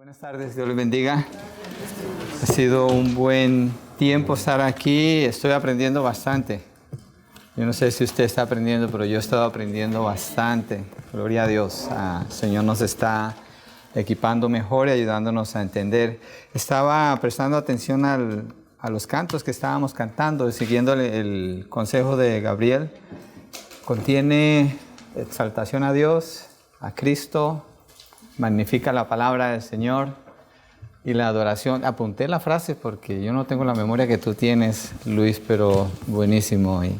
Buenas tardes, Dios les bendiga. Ha sido un buen tiempo estar aquí. Estoy aprendiendo bastante. Yo no sé si usted está aprendiendo, pero yo he estado aprendiendo bastante. Gloria a Dios. El Señor nos está equipando mejor y ayudándonos a entender. Estaba prestando atención a los cantos que estábamos cantando, siguiendo el consejo de Gabriel. Contiene exaltación a Dios, a Cristo, magnifica la palabra del Señor y la adoración. Apunté la frase porque yo no tengo la memoria que tú tienes, Luis, pero buenísimo. Y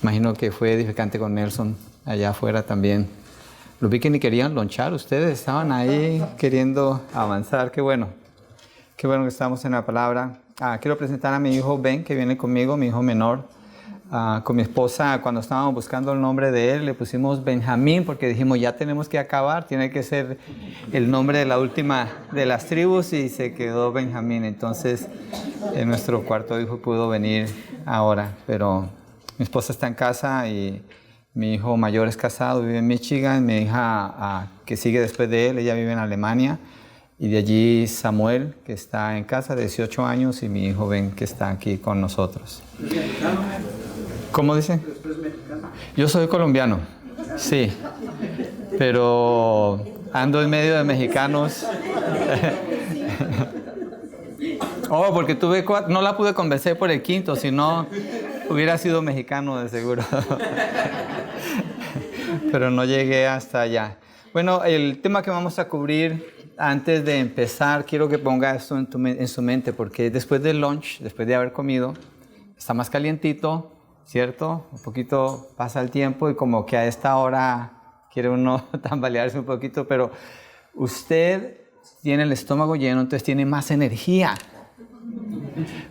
imagino que fue edificante con Nelson allá afuera también. Lo vi que ni querían lonchar, ustedes estaban ahí queriendo avanzar. Qué bueno que estamos en la palabra. Quiero presentar a mi hijo Ben, que viene conmigo, mi hijo menor. Con mi esposa, cuando estábamos buscando el nombre de él, le pusimos Benjamín porque dijimos, ya tenemos que acabar, tiene que ser el nombre de la última de las tribus, y se quedó Benjamín. Entonces, nuestro cuarto hijo pudo venir ahora, pero mi esposa está en casa y mi hijo mayor es casado, vive en Michigan. Mi hija, que sigue después de él, ella vive en Alemania. Y de allí Samuel, que está en casa de 18 años, y mi hijo Ben, que está aquí con nosotros. ¿Cómo dice? Yo soy colombiano, sí, pero ando en medio de mexicanos. Porque no la pude convencer por el quinto, si no hubiera sido mexicano de seguro. Pero no llegué hasta allá. Bueno, el tema que vamos a cubrir, antes de empezar, quiero que ponga esto en su mente, porque después del lunch, después de haber comido, está más calientito, ¿cierto? Un poquito pasa el tiempo y como que a esta hora quiere uno tambalearse un poquito, pero usted tiene el estómago lleno, entonces tiene más energía.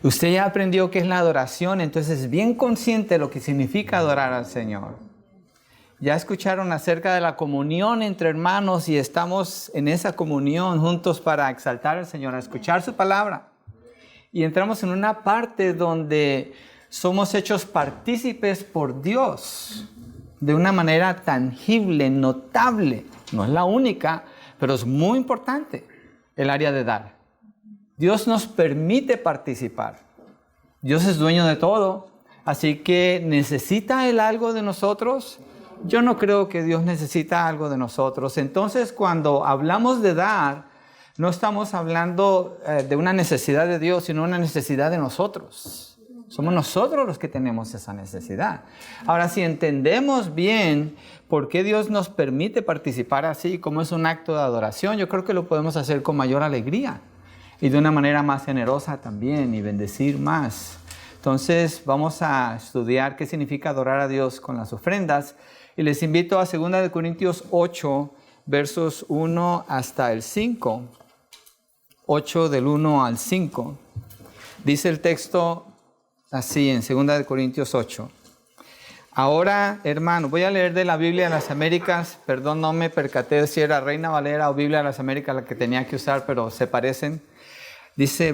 Usted ya aprendió qué es la adoración, entonces es bien consciente de lo que significa adorar al Señor. Ya escucharon acerca de la comunión entre hermanos y estamos en esa comunión juntos para exaltar al Señor, a escuchar su palabra. Y entramos en una parte donde somos hechos partícipes por Dios de una manera tangible, notable. No es la única, pero es muy importante el área de dar. Dios nos permite participar. Dios es dueño de todo, así que ¿necesita Él algo de nosotros? Yo no creo que Dios necesita algo de nosotros. Entonces, cuando hablamos de dar, no estamos hablando de una necesidad de Dios, sino una necesidad de nosotros. Somos nosotros los que tenemos esa necesidad. Ahora, si entendemos bien por qué Dios nos permite participar así, como es un acto de adoración, yo creo que lo podemos hacer con mayor alegría y de una manera más generosa también, y bendecir más. Entonces, vamos a estudiar qué significa adorar a Dios con las ofrendas. Y les invito a 2 Corintios 8, versos 1 hasta el 5. 8 del 1 al 5. Dice el texto así en 2 Corintios 8. Ahora, hermanos, voy a leer de la Biblia de las Américas. Perdón, no me percaté si era Reina Valera o Biblia de las Américas la que tenía que usar, pero se parecen. Dice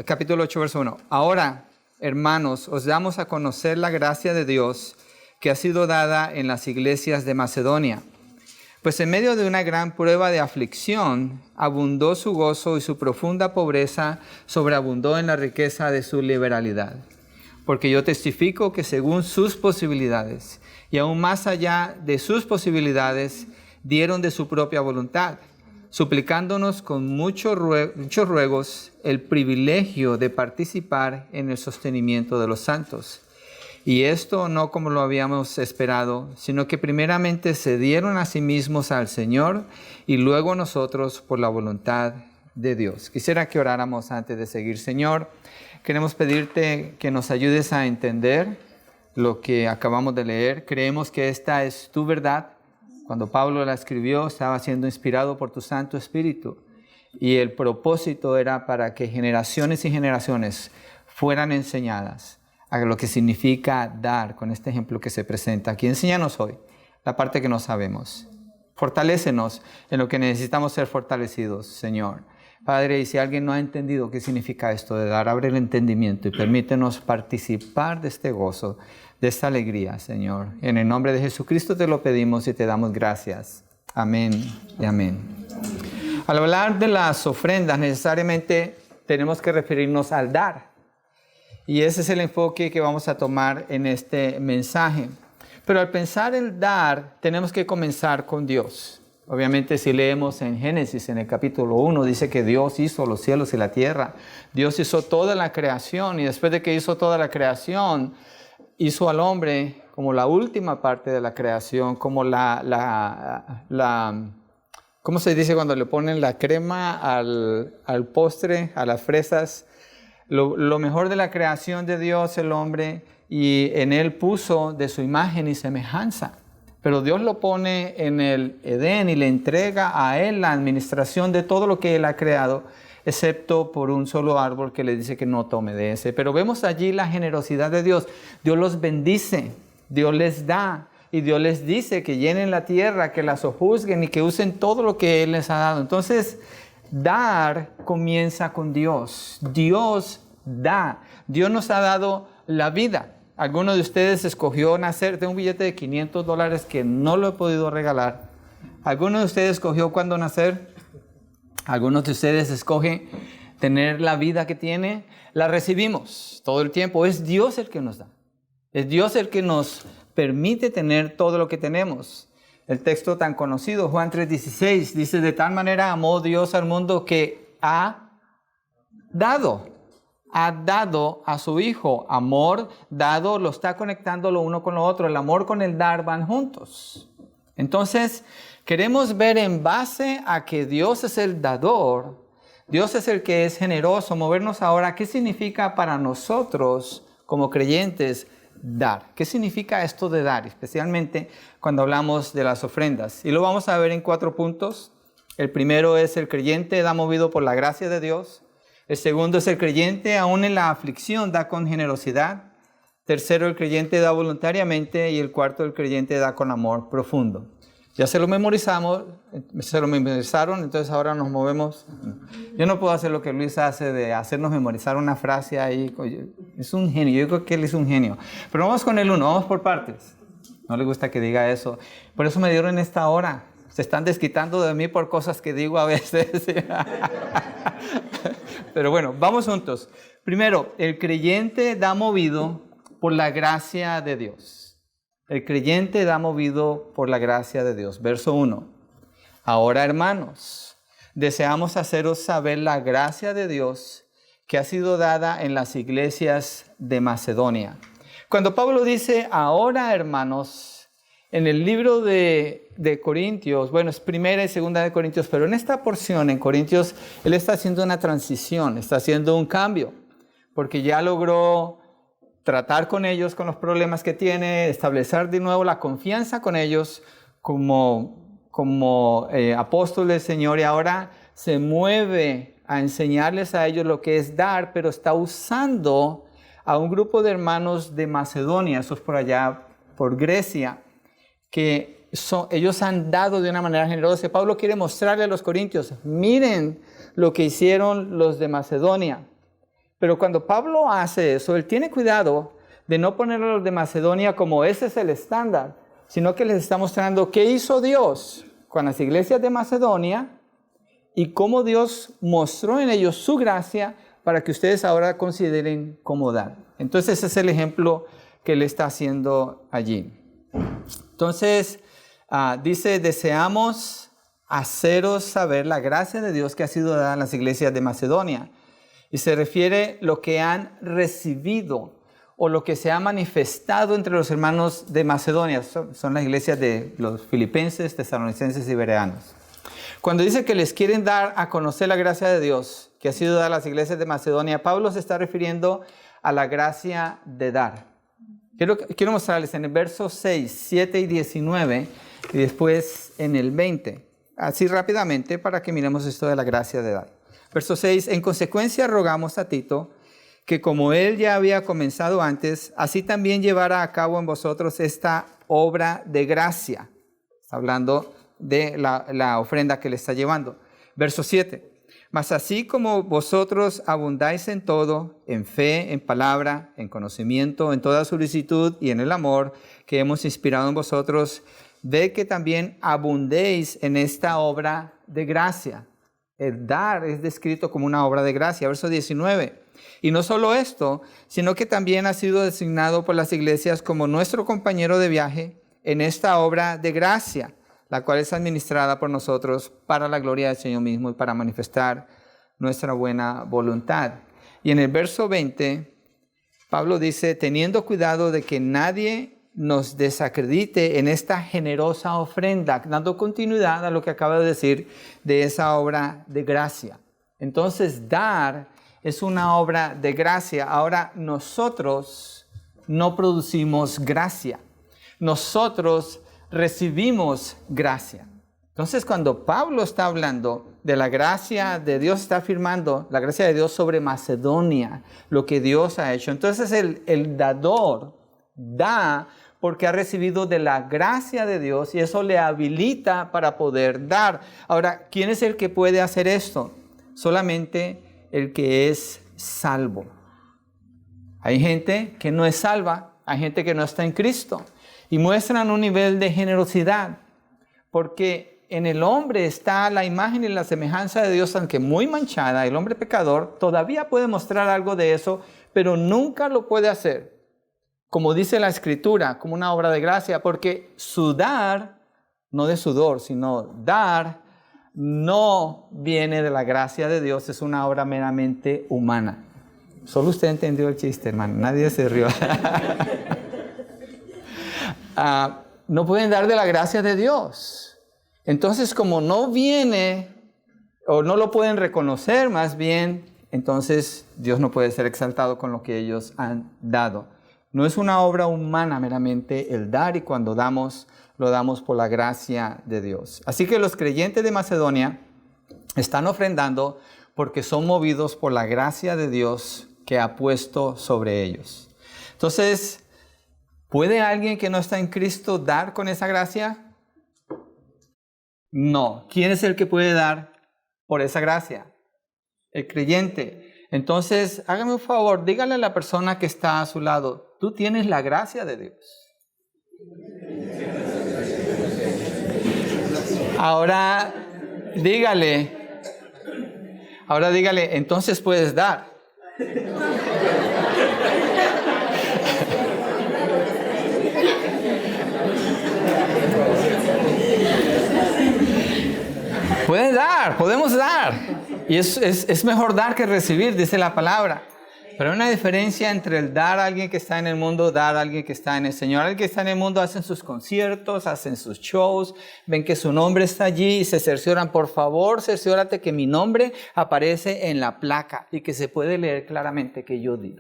capítulo 8, verso 1. Ahora, hermanos, os damos a conocer la gracia de Dios que ha sido dada en las iglesias de Macedonia. Pues en medio de una gran prueba de aflicción, abundó su gozo, y su profunda pobreza sobreabundó en la riqueza de su liberalidad. Porque yo testifico que según sus posibilidades, y aún más allá de sus posibilidades, dieron de su propia voluntad, suplicándonos con muchos ruegos el privilegio de participar en el sostenimiento de los santos. Y esto no como lo habíamos esperado, sino que primeramente se dieron a sí mismos al Señor y luego nosotros por la voluntad de Dios. Quisiera que oráramos antes de seguir. Señor, queremos pedirte que nos ayudes a entender lo que acabamos de leer. Creemos que esta es tu verdad. Cuando Pablo la escribió, estaba siendo inspirado por tu Santo Espíritu. Y el propósito era para que generaciones y generaciones fueran enseñadas a lo que significa dar, con este ejemplo que se presenta aquí. Enséñanos hoy la parte que no sabemos. Fortalécenos en lo que necesitamos ser fortalecidos, Señor. Padre, y si alguien no ha entendido qué significa esto de dar, abre el entendimiento y permítenos participar de este gozo, de esta alegría, Señor. En el nombre de Jesucristo te lo pedimos y te damos gracias. Amén y amén. Al hablar de las ofrendas, necesariamente tenemos que referirnos al dar. Y ese es el enfoque que vamos a tomar en este mensaje. Pero al pensar en dar, tenemos que comenzar con Dios. Obviamente, si leemos en Génesis, en el capítulo 1, dice que Dios hizo los cielos y la tierra. Dios hizo toda la creación, y después de que hizo toda la creación, hizo al hombre como la última parte de la creación, como ¿cómo se dice cuando le ponen la crema al postre, a las fresas? Lo mejor de la creación de Dios, el hombre, y en él puso de su imagen y semejanza. Pero Dios lo pone en el Edén y le entrega a él la administración de todo lo que él ha creado, excepto por un solo árbol que le dice que no tome de ese. Pero vemos allí la generosidad de Dios. Dios los bendice, Dios les da, y Dios les dice que llenen la tierra, que la sojuzguen y que usen todo lo que Él les ha dado. Entonces, dar comienza con Dios. Dios da. Dios nos ha dado la vida. Alguno de ustedes escogió nacer. Tengo un billete de $500 que no lo he podido regalar. ¿Alguno de ustedes escogió cuándo nacer? ¿Algunos de ustedes escogen tener la vida que tiene? La recibimos todo el tiempo. Es Dios el que nos da. Es Dios el que nos permite tener todo lo que tenemos. El texto tan conocido, Juan 3:16, dice: de tal manera amó Dios al mundo que ha dado a su Hijo. Amor dado lo está conectando lo uno con lo otro. El amor con el dar van juntos. Entonces, queremos ver en base a que Dios es el dador, Dios es el que es generoso, movernos ahora. ¿Qué significa para nosotros como creyentes dar? ¿Qué significa esto de dar? Especialmente cuando hablamos de las ofrendas. Y lo vamos a ver en 4 puntos. El primero es: el creyente da movido por la gracia de Dios. El segundo es: el creyente aún en la aflicción da con generosidad. Tercero, el creyente da voluntariamente. Y el cuarto, el creyente da con amor profundo. Ya se lo memorizaron, entonces ahora nos movemos. Yo no puedo hacer lo que Luis hace de hacernos memorizar una frase ahí. Es un genio, yo creo que él es un genio. Pero vamos con el 1, vamos por partes. No le gusta que diga eso. Por eso me dieron esta hora. Se están desquitando de mí por cosas que digo a veces. Pero bueno, vamos juntos. Primero, el creyente da movido por la gracia de Dios. El creyente da movido por la gracia de Dios. Verso 1. Ahora, hermanos, deseamos haceros saber la gracia de Dios que ha sido dada en las iglesias de Macedonia. Cuando Pablo dice ahora, hermanos, en el libro de Corintios, bueno, es primera y segunda de Corintios, pero en esta porción en Corintios, él está haciendo una transición, está haciendo un cambio, porque ya logró tratar con ellos, con los problemas que tiene, establecer de nuevo la confianza con ellos como apóstol del Señor, y ahora se mueve a enseñarles a ellos lo que es dar, pero está usando a un grupo de hermanos de Macedonia, esos por allá, por Grecia, que ellos han dado de una manera generosa. Pablo quiere mostrarle a los corintios: miren lo que hicieron los de Macedonia. Pero cuando Pablo hace eso, él tiene cuidado de no poner a los de Macedonia como ese es el estándar, sino que les está mostrando qué hizo Dios con las iglesias de Macedonia y cómo Dios mostró en ellos su gracia para que ustedes ahora consideren cómo dar. Entonces ese es el ejemplo que él está haciendo allí. Entonces dice: deseamos haceros saber la gracia de Dios que ha sido dada en las iglesias de Macedonia. Y se refiere lo que han recibido o lo que se ha manifestado entre los hermanos de Macedonia. Son las iglesias de los filipenses, tesalonicenses y bereanos. Cuando dice que les quieren dar a conocer la gracia de Dios que ha sido dada a las iglesias de Macedonia, Pablo se está refiriendo a la gracia de dar. Quiero mostrarles en el verso 6, 7 y 19 y después en el 20. Así rápidamente para que miremos esto de la gracia de dar. Verso 6, en consecuencia rogamos a Tito que como él ya había comenzado antes, así también llevara a cabo en vosotros esta obra de gracia. Está hablando de la ofrenda que le está llevando. Verso 7, mas así como vosotros abundáis en todo, en fe, en palabra, en conocimiento, en toda solicitud y en el amor que hemos inspirado en vosotros, ve que también abundéis en esta obra de gracia. el dar es descrito como una obra de gracia. Verso 19. Y no solo esto, sino que también ha sido designado por las iglesias como nuestro compañero de viaje en esta obra de gracia, la cual es administrada por nosotros para la gloria del Señor mismo y para manifestar nuestra buena voluntad. Y en el verso 20, Pablo dice, teniendo cuidado de que nadie nos desacredite en esta generosa ofrenda, dando continuidad a lo que acaba de decir de esa obra de gracia. Entonces, dar es una obra de gracia. Ahora, nosotros no producimos gracia. Nosotros recibimos gracia. Entonces, cuando Pablo está hablando de la gracia de Dios, está afirmando la gracia de Dios sobre Macedonia, lo que Dios ha hecho. Entonces, el dador da porque ha recibido de la gracia de Dios y eso le habilita para poder dar. Ahora, ¿quién es el que puede hacer esto? Solamente el que es salvo. Hay gente que no es salva, hay gente que no está en Cristo y muestran un nivel de generosidad porque en el hombre está la imagen y la semejanza de Dios, aunque muy manchada. El hombre pecador todavía puede mostrar algo de eso, pero nunca lo puede hacer, como dice la Escritura, como una obra de gracia, porque su dar, no de sudor, sino dar, no viene de la gracia de Dios, es una obra meramente humana. Solo usted entendió el chiste, hermano, nadie se rió. No pueden dar de la gracia de Dios. Entonces, como no viene, o no lo pueden reconocer más bien, entonces Dios no puede ser exaltado con lo que ellos han dado. No es una obra humana meramente el dar, y cuando damos, lo damos por la gracia de Dios. Así que los creyentes de Macedonia están ofrendando porque son movidos por la gracia de Dios que ha puesto sobre ellos. Entonces, ¿puede alguien que no está en Cristo dar con esa gracia? No. ¿Quién es el que puede dar por esa gracia? El creyente. Entonces, hágame un favor, dígale a la persona que está a su lado, tú tienes la gracia de Dios. Ahora dígale, entonces puedes dar. Pueden dar, podemos dar. Y es mejor dar que recibir, dice la palabra. Pero hay una diferencia entre el dar a alguien que está en el mundo, dar a alguien que está en el Señor. Alguien que está en el mundo hacen sus conciertos, hacen sus shows, ven que su nombre está allí y se cercioran. Por favor, cerciórate que mi nombre aparece en la placa y que se puede leer claramente que yo di.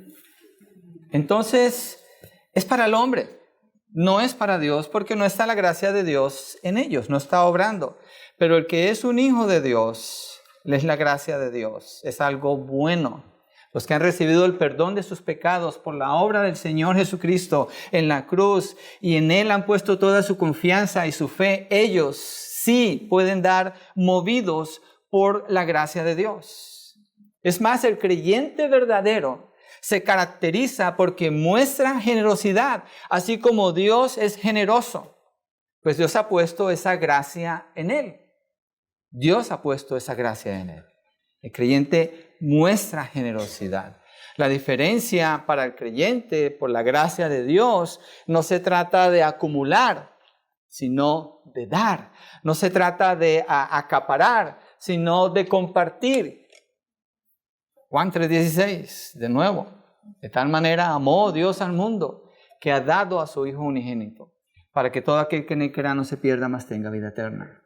Entonces, es para el hombre, no es para Dios, porque no está la gracia de Dios en ellos, no está obrando. Pero el que es un hijo de Dios, es la gracia de Dios, es algo bueno. Los que han recibido el perdón de sus pecados por la obra del Señor Jesucristo en la cruz y en Él han puesto toda su confianza y su fe, ellos sí pueden dar movidos por la gracia de Dios. Es más, el creyente verdadero se caracteriza porque muestra generosidad, así como Dios es generoso. Pues Dios ha puesto esa gracia en él. Dios ha puesto esa gracia en él. El creyente muestra generosidad. La diferencia para el creyente por la gracia de Dios no se trata de acumular, sino de dar. No se trata de acaparar, sino de compartir. Juan 3:16, de nuevo. De tal manera amó Dios al mundo que ha dado a su Hijo unigénito, para que todo aquel que en él crea no se pierda, mas tenga vida eterna.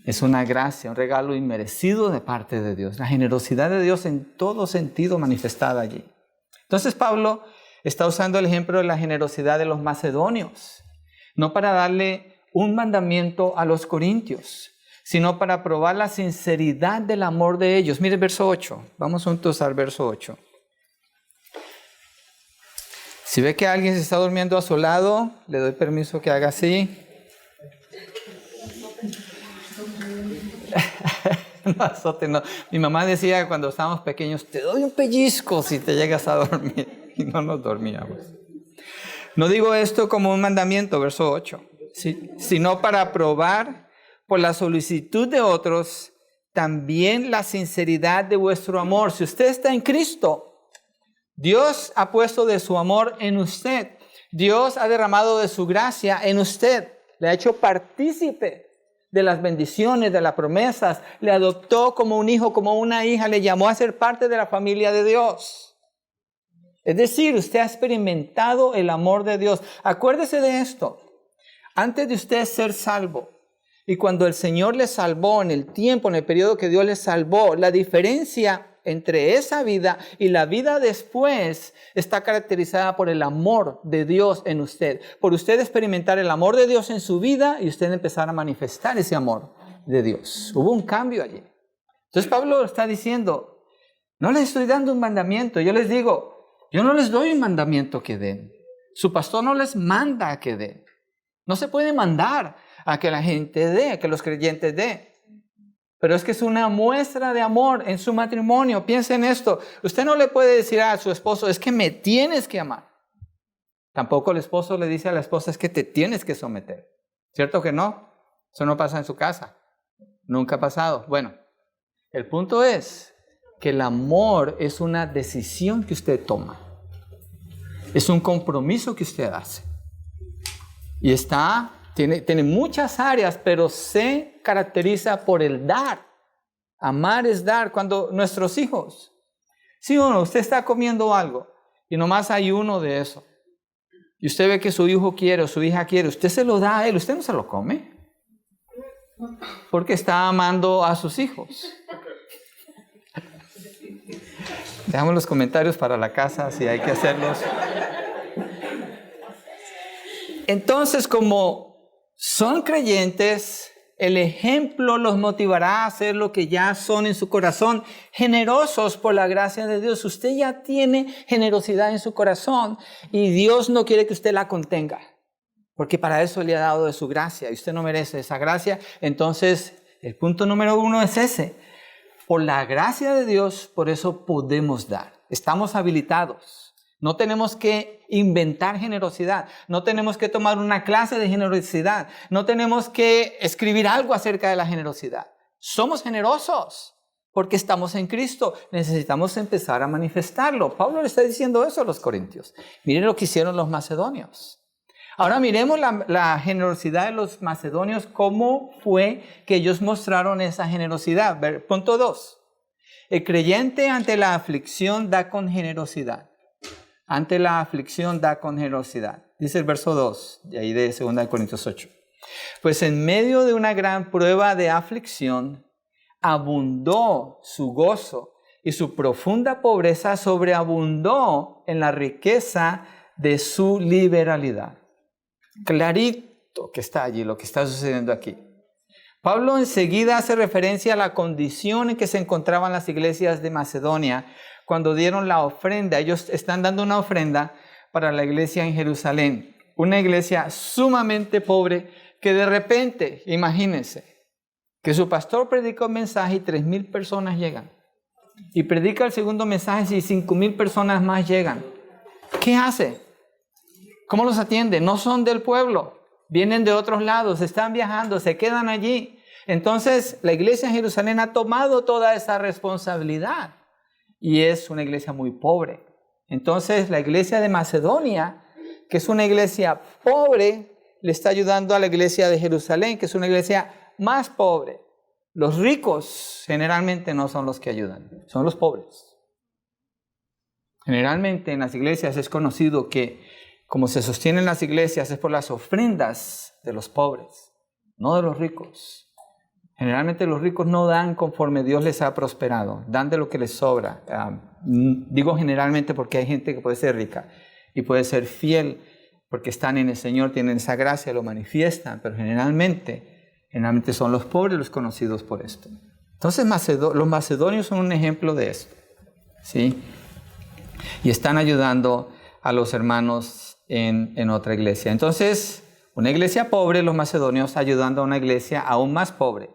Es una gracia, un regalo inmerecido de parte de Dios. La generosidad de Dios en todo sentido manifestada allí. Entonces Pablo está usando el ejemplo de la generosidad de los macedonios, no para darle un mandamiento a los corintios, sino para probar la sinceridad del amor de ellos. Mire el verso 8. Vamos juntos al verso 8. Si ve que alguien se está durmiendo a su lado, le doy permiso que haga así. No azote, no. Mi mamá decía cuando estábamos pequeños, te doy un pellizco si te llegas a dormir. Y no nos dormíamos. No digo esto como un mandamiento, verso 8, sino para probar por la solicitud de otros también la sinceridad de vuestro amor. Si usted está en Cristo, Dios ha puesto de su amor en usted. Dios ha derramado de su gracia en usted. Le ha hecho partícipe de las bendiciones, de las promesas. Le adoptó como un hijo, como una hija. Le llamó a ser parte de la familia de Dios. Es decir, usted ha experimentado el amor de Dios. Acuérdese de esto. Antes de usted ser salvo, y cuando el Señor le salvó en el tiempo, en el periodo que Dios le salvó, la diferencia entre esa vida y la vida después está caracterizada por el amor de Dios en usted. Por usted experimentar el amor de Dios en su vida y usted empezar a manifestar ese amor de Dios. Hubo un cambio allí. Entonces Pablo está diciendo, no les estoy dando un mandamiento. Yo les digo, yo no les doy un mandamiento que den. Su pastor no les manda a que den. No se puede mandar a que la gente dé, a que los creyentes dé. Pero es que es una muestra de amor en su matrimonio. Piensa en esto. Usted no le puede decir a su esposo, es que me tienes que amar. Tampoco el esposo le dice a la esposa, es que te tienes que someter. ¿Cierto que no? Eso no pasa en su casa. Nunca ha pasado. Bueno, el punto es que el amor es una decisión que usted toma. Es un compromiso que usted hace. Y tiene muchas áreas, pero se caracteriza por el dar. Amar es dar. Cuando nuestros hijos, sí o no, usted está comiendo algo y nomás hay uno de eso. Y usted ve que su hijo quiere o su hija quiere, usted se lo da a él, usted no se lo come. Porque está amando a sus hijos. Dejamos los comentarios para la casa si hay que hacerlos. Entonces, como son creyentes, el ejemplo los motivará a hacer lo que ya son en su corazón, generosos por la gracia de Dios. Usted ya tiene generosidad en su corazón y Dios no quiere que usted la contenga, porque para eso le ha dado de su gracia y usted no merece esa gracia. Entonces, el punto número 1 es ese. Por la gracia de Dios, por eso podemos dar. Estamos habilitados. No tenemos que inventar generosidad. No tenemos que tomar una clase de generosidad. No tenemos que escribir algo acerca de la generosidad. Somos generosos porque estamos en Cristo. Necesitamos empezar a manifestarlo. Pablo le está diciendo eso a los corintios. Miren lo que hicieron los macedonios. Ahora miremos la generosidad de los macedonios. ¿Cómo fue que ellos mostraron esa generosidad? Punto 2. El creyente ante la aflicción da con generosidad. Ante la aflicción da con generosidad. Dice el verso 2, de ahí de 2 Corintios 8. Pues en medio de una gran prueba de aflicción, abundó su gozo y su profunda pobreza sobreabundó en la riqueza de su liberalidad. Clarito que está allí lo que está sucediendo aquí. Pablo enseguida hace referencia a la condición en que se encontraban las iglesias de Macedonia cuando dieron la ofrenda. Ellos están dando una ofrenda para la iglesia en Jerusalén. Una iglesia sumamente pobre que de repente, imagínense, que su pastor predica un mensaje y 3,000 personas llegan. Y predica el segundo mensaje y 5,000 personas más llegan. ¿Qué hace? ¿Cómo los atiende? No son del pueblo. Vienen de otros lados, están viajando, se quedan allí. Entonces, la iglesia en Jerusalén ha tomado toda esa responsabilidad. Y es una iglesia muy pobre. Entonces, la iglesia de Macedonia, que es una iglesia pobre, le está ayudando a la iglesia de Jerusalén, que es una iglesia más pobre. Los ricos generalmente no son los que ayudan, son los pobres. Generalmente en las iglesias es conocido que como se sostienen las iglesias es por las ofrendas de los pobres, no de los ricos. Generalmente los ricos no dan conforme Dios les ha prosperado, dan de lo que les sobra. Digo generalmente porque hay gente que puede ser rica y puede ser fiel porque están en el Señor, tienen esa gracia, lo manifiestan, pero generalmente son los pobres los conocidos por esto. Entonces los macedonios son un ejemplo de esto, ¿sí? Y están ayudando a los hermanos en otra iglesia. Entonces, una iglesia pobre, los macedonios ayudando a una iglesia aún más pobre,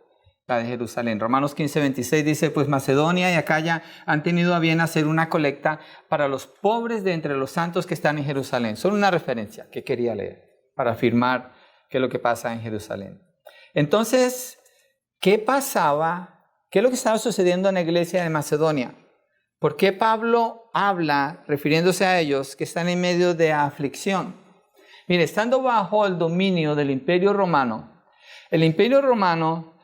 la de Jerusalén. Romanos 15:26 dice, pues Macedonia y Acaya han tenido a bien hacer una colecta para los pobres de entre los santos que están en Jerusalén. Solo una referencia que quería leer para afirmar qué es lo que pasa en Jerusalén. Entonces, ¿qué pasaba ¿Qué es lo que estaba sucediendo en la iglesia de Macedonia? ¿Por qué Pablo habla, refiriéndose a ellos, que están en medio de aflicción? Mire, estando bajo el dominio del Imperio Romano, el Imperio Romano,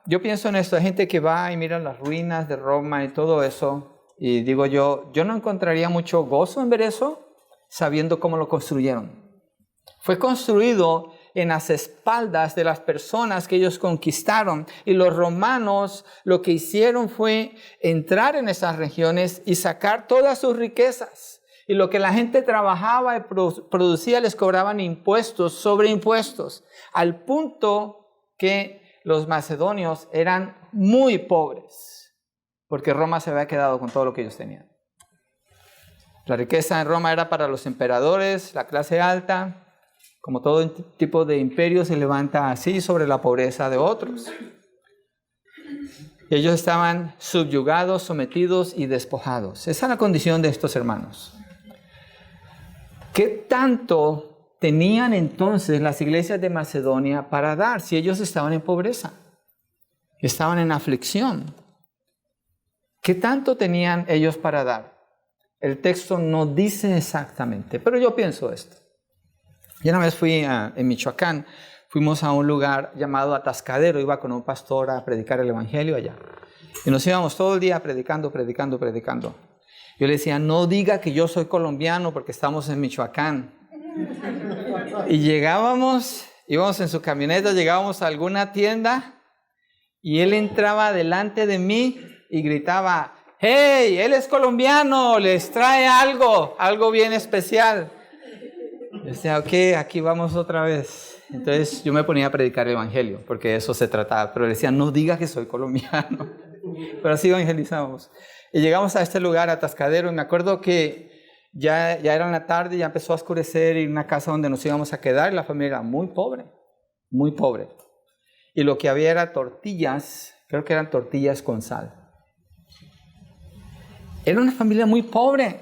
yo pienso en esto, hay gente que va y mira las ruinas de Roma y todo eso, y digo yo no encontraría mucho gozo en ver eso, sabiendo cómo lo construyeron. Fue construido en las espaldas de las personas que ellos conquistaron. Y los romanos lo que hicieron fue entrar en esas regiones y sacar todas sus riquezas. Y lo que la gente trabajaba y producía les cobraban impuestos sobre impuestos. Al punto que los macedonios eran muy pobres. Porque Roma se había quedado con todo lo que ellos tenían. La riqueza en Roma era para los emperadores, la clase alta. Como todo tipo de imperio se levanta así sobre la pobreza de otros. Ellos estaban subyugados, sometidos y despojados. Esa es la condición de estos hermanos. ¿Qué tanto tenían entonces las iglesias de Macedonia para dar si ellos estaban en pobreza? Estaban en aflicción. ¿Qué tanto tenían ellos para dar? El texto no dice exactamente, pero yo pienso esto. Yo una vez fui en Michoacán, fuimos a un lugar llamado Atascadero, iba con un pastor a predicar el evangelio allá. Y nos íbamos todo el día predicando. Yo le decía, no diga que yo soy colombiano porque estamos en Michoacán. Y íbamos en su camioneta, llegábamos a alguna tienda y él entraba delante de mí y gritaba, ¡hey, él es colombiano, les trae algo bien especial! Yo decía, ok, aquí vamos otra vez. Entonces yo me ponía a predicar el evangelio, porque de eso se trataba. Pero le decía, no diga que soy colombiano. Pero así evangelizamos. Y llegamos a este lugar, Atascadero, y me acuerdo que ya era en la tarde, ya empezó a oscurecer, y una casa donde nos íbamos a quedar, y la familia era muy pobre. Y lo que había era tortillas, creo que eran tortillas con sal. Era una familia muy pobre,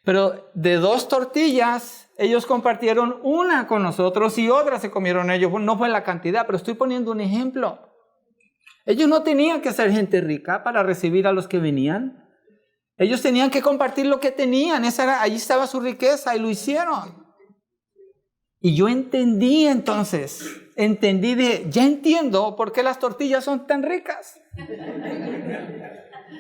pero de 2 tortillas, ellos compartieron una con nosotros y otra se comieron ellos. Bueno, no fue la cantidad, pero estoy poniendo un ejemplo. Ellos no tenían que ser gente rica para recibir a los que venían. Ellos tenían que compartir lo que tenían. Allí estaba su riqueza y lo hicieron. Y yo entendí entonces, ya entiendo por qué las tortillas son tan ricas.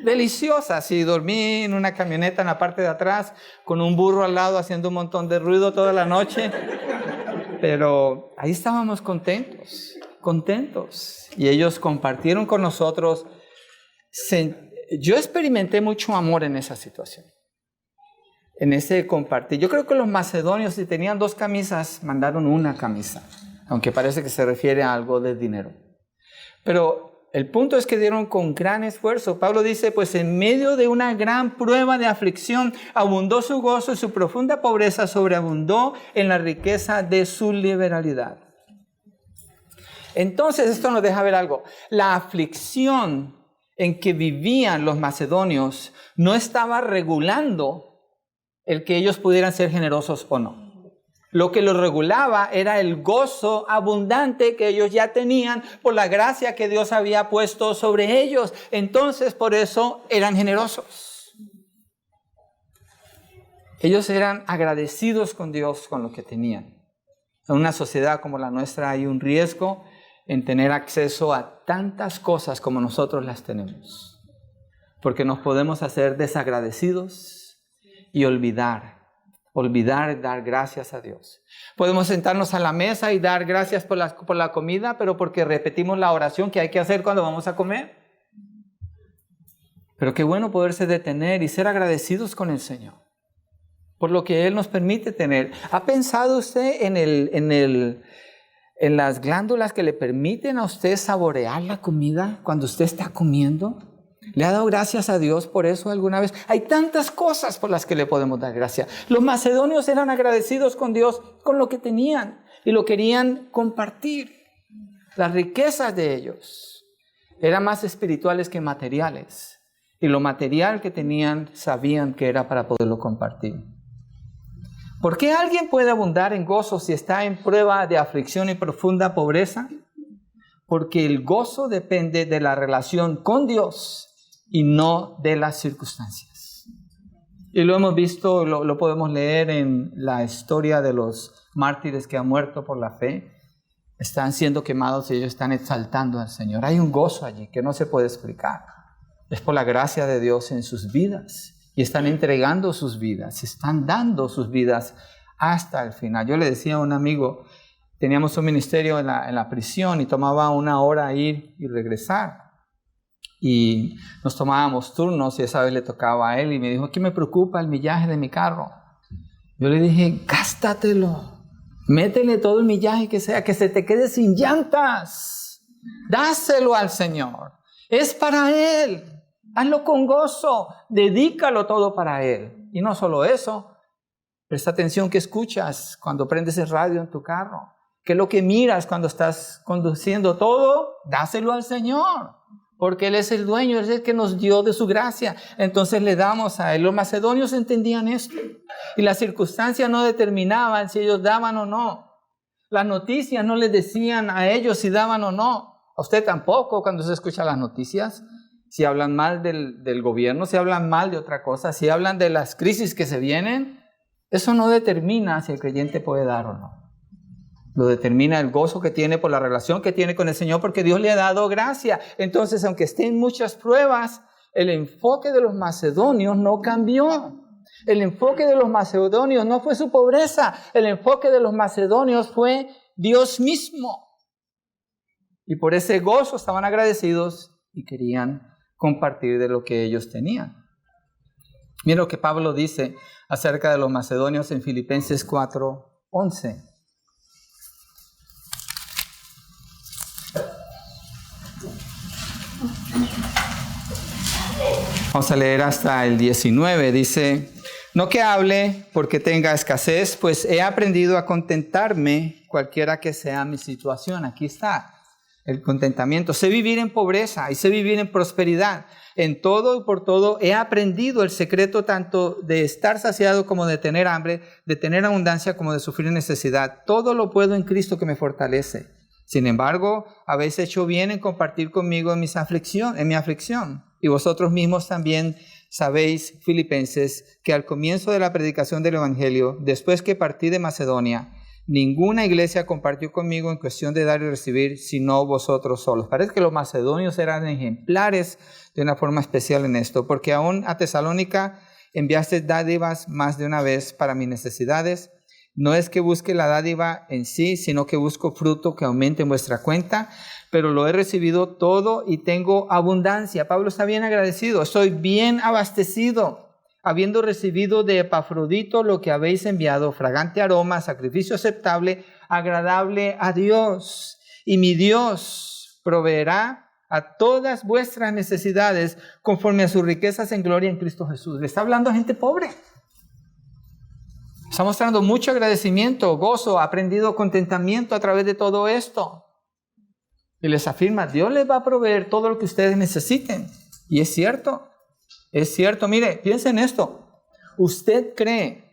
Deliciosas. Y dormí en una camioneta en la parte de atrás con un burro al lado haciendo un montón de ruido toda la noche, pero ahí estábamos contentos. Y ellos compartieron con nosotros. Yo experimenté mucho amor en esa situación, en ese compartir. Yo creo que los macedonios, si tenían 2 camisas, mandaron una camisa, aunque parece que se refiere a algo de dinero, pero el punto es que dieron con gran esfuerzo. Pablo dice, pues en medio de una gran prueba de aflicción, abundó su gozo y su profunda pobreza sobreabundó en la riqueza de su liberalidad. Entonces esto nos deja ver algo. La aflicción en que vivían los macedonios no estaba regulando el que ellos pudieran ser generosos o no. Lo que lo regulaba era el gozo abundante que ellos ya tenían por la gracia que Dios había puesto sobre ellos. Entonces, por eso eran generosos. Ellos eran agradecidos con Dios con lo que tenían. En una sociedad como la nuestra hay un riesgo en tener acceso a tantas cosas como nosotros las tenemos. Porque nos podemos hacer desagradecidos y olvidar dar gracias a Dios. Podemos sentarnos a la mesa y dar gracias por la comida, pero porque repetimos la oración que hay que hacer cuando vamos a comer. Pero qué bueno poderse detener y ser agradecidos con el Señor por lo que Él nos permite tener. ¿Ha pensado usted en las glándulas que le permiten a usted saborear la comida cuando usted está comiendo? ¿Le ha dado gracias a Dios por eso alguna vez? Hay tantas cosas por las que le podemos dar gracias. Los macedonios eran agradecidos con Dios con lo que tenían y lo querían compartir. Las riquezas de ellos eran más espirituales que materiales. Y lo material que tenían sabían que era para poderlo compartir. ¿Por qué alguien puede abundar en gozo si está en prueba de aflicción y profunda pobreza? porque el gozo depende de la relación con Dios y no de las circunstancias. Y lo hemos visto, lo podemos leer en la historia de los mártires que han muerto por la fe. Están siendo quemados y ellos están exaltando al Señor. Hay un gozo allí que no se puede explicar. Es por la gracia de Dios en sus vidas. Y están entregando sus vidas, están dando sus vidas hasta el final. Yo le decía a un amigo, teníamos un ministerio en la prisión y tomaba 1 hora ir y regresar. Y nos tomábamos turnos y esa vez le tocaba a él y me dijo, ¿qué me preocupa el millaje de mi carro? Yo le dije, gástatelo, métele todo el millaje que sea, que se te quede sin llantas. Dáselo al Señor, es para Él. Hazlo con gozo, dedícalo todo para Él. Y no solo eso, presta atención que escuchas cuando prendes el radio en tu carro. ¿Qué es lo que miras cuando estás conduciendo? Todo, dáselo al Señor. Porque Él es el dueño, Él es el que nos dio de su gracia. Entonces le damos a Él. Los macedonios entendían esto. Y las circunstancias no determinaban si ellos daban o no. Las noticias no les decían a ellos si daban o no. A usted tampoco cuando se escucha las noticias. Si hablan mal del gobierno, si hablan mal de otra cosa, si hablan de las crisis que se vienen, eso no determina si el creyente puede dar o no. Lo determina el gozo que tiene por la relación que tiene con el Señor, porque Dios le ha dado gracia. Entonces, aunque estén muchas pruebas, el enfoque de los macedonios no cambió. El enfoque de los macedonios no fue su pobreza. El enfoque de los macedonios fue Dios mismo. Y por ese gozo estaban agradecidos y querían compartir de lo que ellos tenían. Mira lo que Pablo dice acerca de los macedonios en Filipenses 4:11. Vamos a leer hasta el 19. Dice, no que hable porque tenga escasez, pues he aprendido a contentarme cualquiera que sea mi situación. Aquí está el contentamiento. Sé vivir en pobreza y sé vivir en prosperidad. En todo y por todo he aprendido el secreto tanto de estar saciado como de tener hambre, de tener abundancia como de sufrir necesidad. Todo lo puedo en Cristo que me fortalece. Sin embargo, habéis hecho bien en compartir conmigo en mi aflicción. Y vosotros mismos también sabéis, filipenses, que al comienzo de la predicación del Evangelio, después que partí de Macedonia, ninguna iglesia compartió conmigo en cuestión de dar y recibir, sino vosotros solos. Parece que los macedonios eran ejemplares de una forma especial en esto, porque aún a Tesalónica enviaste dádivas más de una vez para mis necesidades. No es que busque la dádiva en sí, sino que busco fruto que aumente en vuestra cuenta, pero lo he recibido todo y tengo abundancia. Pablo está bien agradecido. Estoy bien abastecido, habiendo recibido de Epafrodito lo que habéis enviado, fragante aroma, sacrificio aceptable, agradable a Dios. Y mi Dios proveerá a todas vuestras necesidades conforme a sus riquezas en gloria en Cristo Jesús. Le está hablando a gente pobre. Está mostrando mucho agradecimiento, gozo, ha aprendido contentamiento a través de todo esto. Y les afirma, Dios les va a proveer todo lo que ustedes necesiten. Y es cierto. Mire, piensen en esto. ¿Usted cree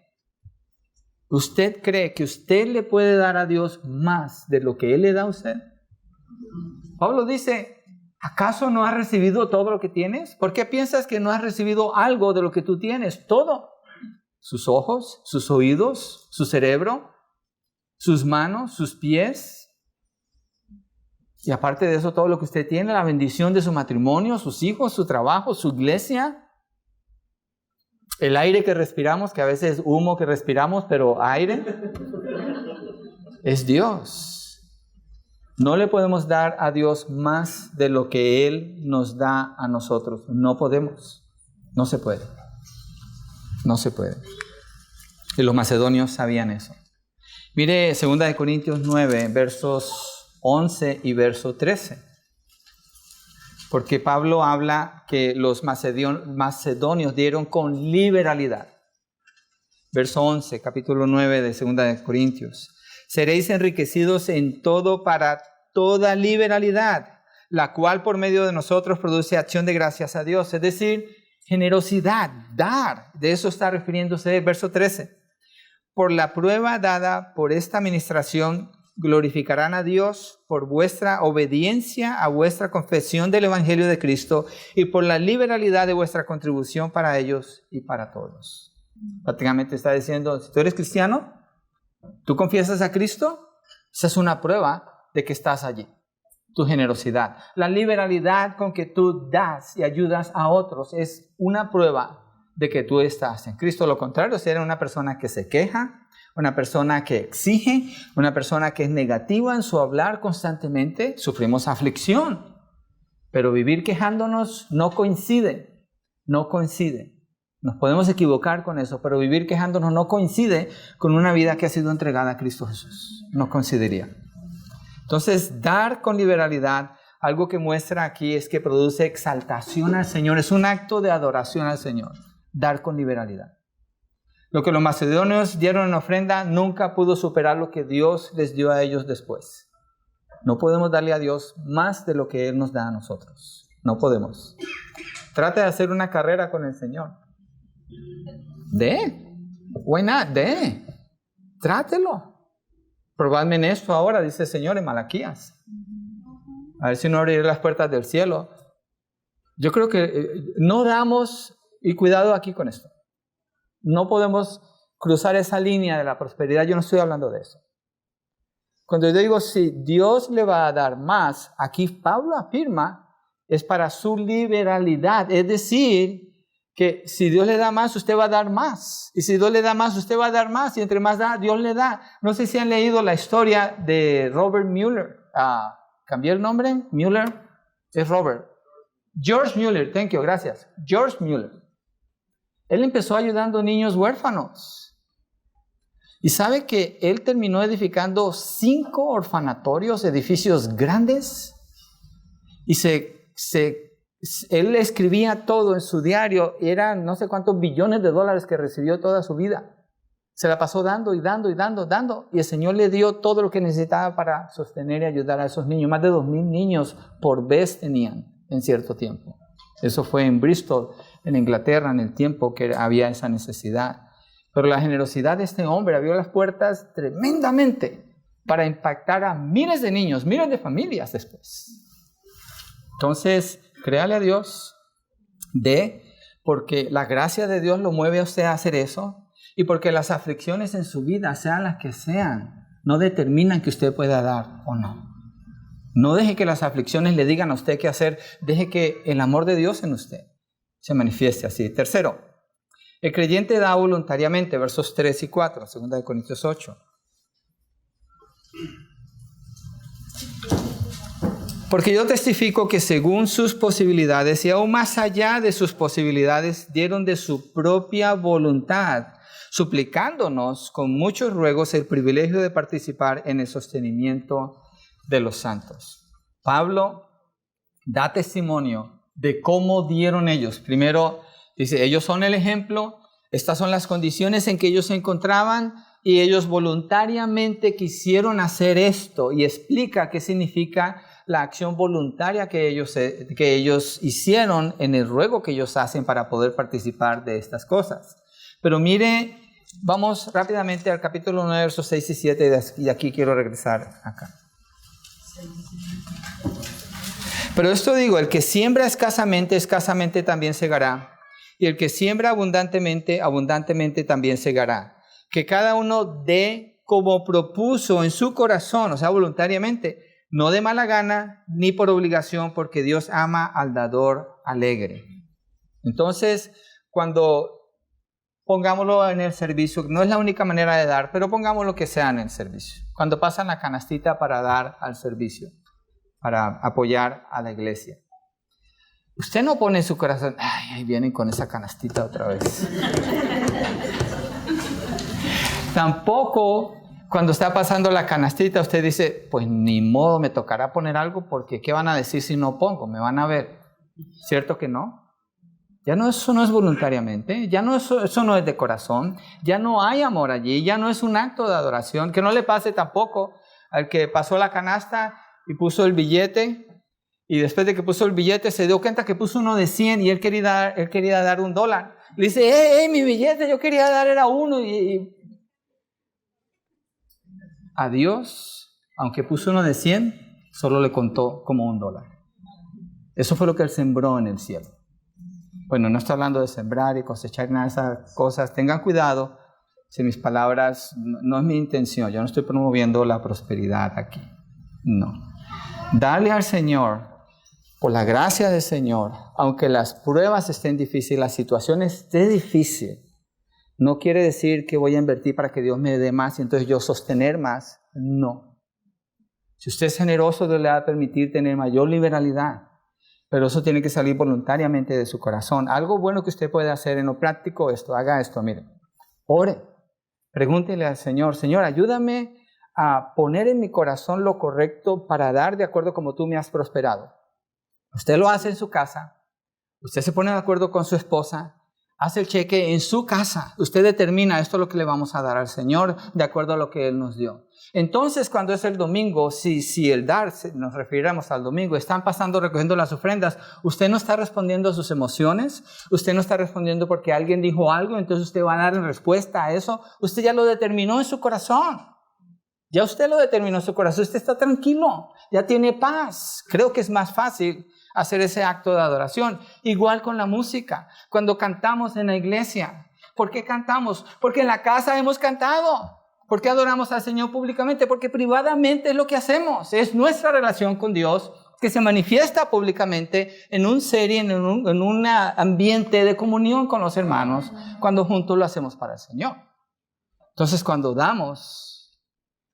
que usted le puede dar a Dios más de lo que Él le da a usted? Pablo dice, ¿acaso no has recibido todo lo que tienes? ¿Por qué piensas que no has recibido algo de lo que tú tienes? Todo. Sus ojos, sus oídos, su cerebro, sus manos, sus pies. Y aparte de eso, todo lo que usted tiene, la bendición de su matrimonio, sus hijos, su trabajo, su iglesia. El aire que respiramos, que a veces es humo que respiramos, pero aire, es Dios. No le podemos dar a Dios más de lo que Él nos da a nosotros. No podemos. No se puede. No se puede. Y los macedonios sabían eso. Mire 2 Corintios 9, versos 11 y verso 13. Porque Pablo habla que los macedonios dieron con liberalidad. Verso 11, capítulo 9 de 2 Corintios. Seréis enriquecidos en todo para toda liberalidad, la cual por medio de nosotros produce acción de gracias a Dios. Es decir, generosidad, dar. De eso está refiriéndose el verso 13. Por la prueba dada por esta administración, glorificarán a Dios por vuestra obediencia a vuestra confesión del Evangelio de Cristo y por la liberalidad de vuestra contribución para ellos y para todos. Prácticamente está diciendo, si tú eres cristiano, tú confiesas a Cristo, esa es una prueba de que estás allí. Tu generosidad, la liberalidad con que tú das y ayudas a otros es una prueba de que tú estás en Cristo. Lo contrario, si eres una persona que se queja, una persona que exige, una persona que es negativa en su hablar constantemente, sufrimos aflicción. Pero vivir quejándonos no coincide. Nos podemos equivocar con eso, pero vivir quejándonos no coincide con una vida que ha sido entregada a Cristo Jesús. No coincidiría. Entonces, dar con liberalidad, algo que muestra aquí es que produce exaltación al Señor. Es un acto de adoración al Señor. Dar con liberalidad. Lo que los macedonios dieron en ofrenda nunca pudo superar lo que Dios les dio a ellos después. No podemos darle a Dios más de lo que Él nos da a nosotros. No podemos. Trate de hacer una carrera con el Señor. Why not? Trátelo. Probadme en esto ahora, dice el Señor en Malaquías. A ver si no abriré las puertas del cielo. Yo creo que no damos, y cuidado aquí con esto. No podemos cruzar esa línea de la prosperidad. Yo no estoy hablando de eso. Cuando yo digo si Dios le va a dar más, aquí Pablo afirma, es para su liberalidad. Es decir, que si Dios le da más, usted va a dar más. Y si Dios le da más, usted va a dar más. Y entre más da, Dios le da. No sé si han leído la historia de Robert Mueller. ¿Cambié el nombre? Mueller. Es Robert. George Mueller. Thank you. Gracias. George Mueller. Él empezó ayudando a niños huérfanos. Y sabe que él terminó edificando 5 orfanatorios, edificios grandes. Y él escribía todo en su diario. Eran no sé cuántos billones de dólares que recibió toda su vida. Se la pasó dando y dando y dando. Y el Señor le dio todo lo que necesitaba para sostener y ayudar a esos niños. Más de 2,000 niños por vez tenían en cierto tiempo. Eso fue en Bristol, en Inglaterra, en el tiempo que había esa necesidad. Pero la generosidad de este hombre abrió las puertas tremendamente para impactar a miles de niños, miles de familias después. Entonces, créale a Dios, porque la gracia de Dios lo mueve a usted a hacer eso, y porque las aflicciones en su vida, sean las que sean, no determinan que usted pueda dar o no. No deje que las aflicciones le digan a usted qué hacer, deje que el amor de Dios en usted se manifieste así. Tercero, el creyente da voluntariamente, versos 3 y 4, 2 Corintios 8. Porque yo testifico que según sus posibilidades y aún más allá de sus posibilidades, dieron de su propia voluntad, suplicándonos con muchos ruegos el privilegio de participar en el sostenimiento de los santos. Pablo da testimonio de cómo dieron ellos. Primero dice, ellos son el ejemplo, estas son las condiciones en que ellos se encontraban y ellos voluntariamente quisieron hacer esto, y explica qué significa la acción voluntaria que ellos hicieron en el ruego que ellos hacen para poder participar de estas cosas. Pero mire, vamos rápidamente al capítulo 9, versos 6 y 7, y aquí quiero regresar acá. Pero esto digo, el que siembra escasamente, escasamente también segará, y el que siembra abundantemente, abundantemente también segará. Que cada uno dé como propuso en su corazón, o sea, voluntariamente, no de mala gana ni por obligación, porque Dios ama al dador alegre. Entonces, cuando pongámoslo en el servicio, no es la única manera de dar, pero pongamos lo que sea en el servicio. Cuando pasan la canastita para dar al servicio, para apoyar a la iglesia, usted no pone en su corazón, ay, ahí vienen con esa canastita otra vez. Tampoco cuando está pasando la canastita usted dice, pues ni modo, me tocará poner algo porque ¿qué van a decir si no pongo? Me van a ver. ¿Cierto que no? Ya no, eso no es voluntariamente, ya no eso no es de corazón, ya no hay amor allí, ya no es un acto de adoración. Que no le pase tampoco al que pasó la canasta y puso el billete, y después de que puso el billete se dio cuenta que puso uno de 100 y él quería dar $1. Le dice, mi billete, yo quería dar era 1. A Dios Aunque puso uno de 100, solo le contó como $1. Eso fue lo que Él sembró en el cielo. Bueno, no estoy hablando de sembrar y cosechar nada de esas cosas. Tengan cuidado si mis palabras, no es mi intención. Yo no estoy promoviendo la prosperidad aquí. No. Darle al Señor, por la gracia del Señor, aunque las pruebas estén difíciles, la situación esté difícil, no quiere decir que voy a invertir para que Dios me dé más y entonces yo sostener más. No. Si usted es generoso, Dios le va a permitir tener mayor liberalidad. Pero eso tiene que salir voluntariamente de su corazón. Algo bueno que usted puede hacer en lo práctico, haga esto, mire. Ore. Pregúntele al Señor, Señor, ayúdame a poner en mi corazón lo correcto para dar de acuerdo como tú me has prosperado. Usted lo hace en su casa. Usted se pone de acuerdo con su esposa. Hace el cheque en su casa. Usted determina esto es lo que le vamos a dar al Señor de acuerdo a lo que Él nos dio. Entonces, cuando es el domingo, si el dar, nos referiremos al domingo, están pasando recogiendo las ofrendas, usted no está respondiendo a sus emociones, usted no está respondiendo porque alguien dijo algo, entonces usted va a dar en respuesta a eso. Usted ya lo determinó en su corazón. Ya usted lo determinó en su corazón. Usted está tranquilo, ya tiene paz. Creo que es más fácil hacer ese acto de adoración. Igual con la música. Cuando cantamos en la iglesia. ¿Por qué cantamos? Porque en la casa hemos cantado. ¿Por qué adoramos al Señor públicamente? Porque privadamente es lo que hacemos. Es nuestra relación con Dios que se manifiesta públicamente en un serie, en un ambiente de comunión con los hermanos, cuando juntos lo hacemos para el Señor. Entonces, cuando damos,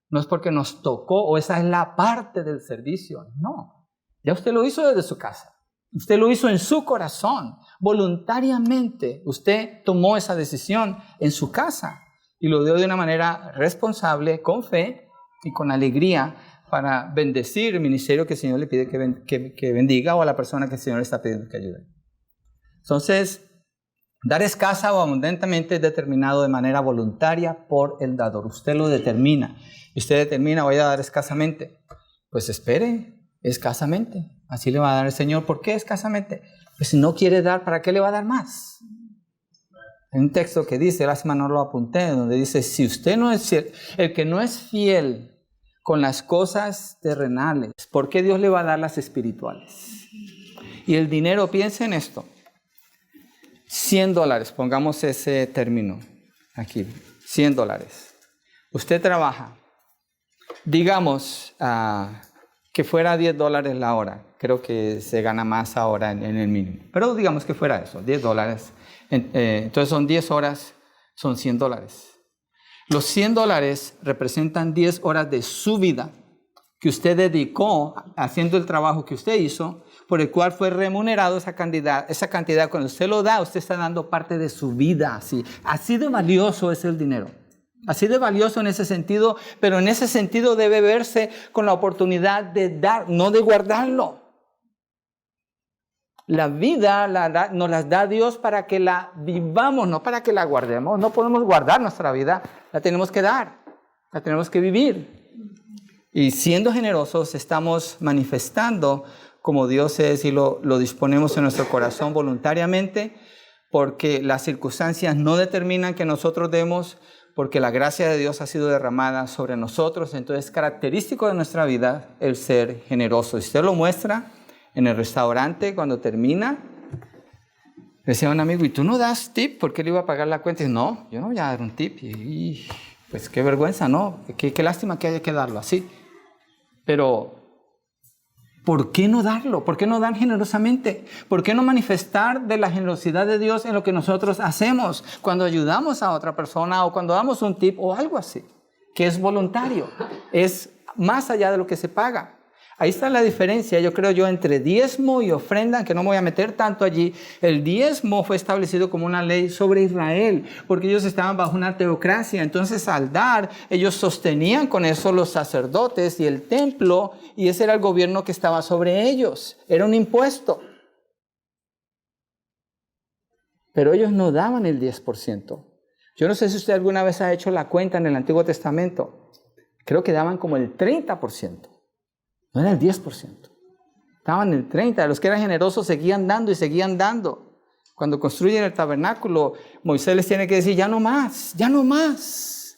no es porque nos tocó o esa es la parte del servicio. No. Ya usted lo hizo desde su casa. Usted lo hizo en su corazón. Voluntariamente usted tomó esa decisión en su casa y lo dio de una manera responsable, con fe y con alegría para bendecir el ministerio que el Señor le pide que bendiga o a la persona que el Señor le está pidiendo que ayude. Entonces, dar escasa o abundantemente es determinado de manera voluntaria por el dador. Usted lo determina. Usted determina, voy a dar escasamente. Pues espere. Escasamente, así le va a dar el Señor. ¿Por qué escasamente? Pues si no quiere dar, ¿para qué le va a dar más? Hay un texto que dice, la semana no lo apunté, donde dice, si usted no es fiel, el que no es fiel con las cosas terrenales, ¿por qué Dios le va a dar las espirituales? Y el dinero, piensa en esto, $100, pongamos ese término aquí, $100. Usted trabaja, digamos, que fuera $10 la hora. Creo que se gana más ahora en el mínimo. Pero digamos que fuera eso, $10. Entonces son 10 horas, son $100. Los $100 representan 10 horas de su vida que usted dedicó haciendo el trabajo que usted hizo, por el cual fue remunerado esa cantidad. Cuando usted lo da, usted está dando parte de su vida. Así de valioso es el dinero. Así de valioso en ese sentido, pero en ese sentido debe verse con la oportunidad de dar, no de guardarlo. La vida nos la da Dios para que la vivamos, no para que la guardemos. No podemos guardar nuestra vida, la tenemos que dar, la tenemos que vivir. Y siendo generosos estamos manifestando como Dios es y lo disponemos en nuestro corazón voluntariamente, porque las circunstancias no determinan que nosotros demos, porque la gracia de Dios ha sido derramada sobre nosotros. Entonces es característico de nuestra vida el ser generoso. Y usted lo muestra en el restaurante cuando termina. Le decía a un amigo, ¿y tú no das tip? ¿Por qué le iba a pagar la cuenta? Y dice, no, yo no voy a dar un tip. Y pues qué vergüenza, ¿no? Qué lástima que haya que darlo así. Pero ¿por qué no darlo? ¿Por qué no dar generosamente? ¿Por qué no manifestar de la generosidad de Dios en lo que nosotros hacemos cuando ayudamos a otra persona o cuando damos un tip o algo así? Que es voluntario, es más allá de lo que se paga. Ahí está la diferencia, yo creo entre diezmo y ofrenda, que no me voy a meter tanto allí. El diezmo fue establecido como una ley sobre Israel, porque ellos estaban bajo una teocracia. Entonces, al dar, ellos sostenían con eso los sacerdotes y el templo, y ese era el gobierno que estaba sobre ellos. Era un impuesto. Pero ellos no daban el 10%. Yo no sé si usted alguna vez ha hecho la cuenta en el Antiguo Testamento. Creo que daban como el 30%. No era el 10%. Estaban el 30%. Los que eran generosos seguían dando y seguían dando. Cuando construyen el tabernáculo, Moisés les tiene que decir, ya no más, ya no más.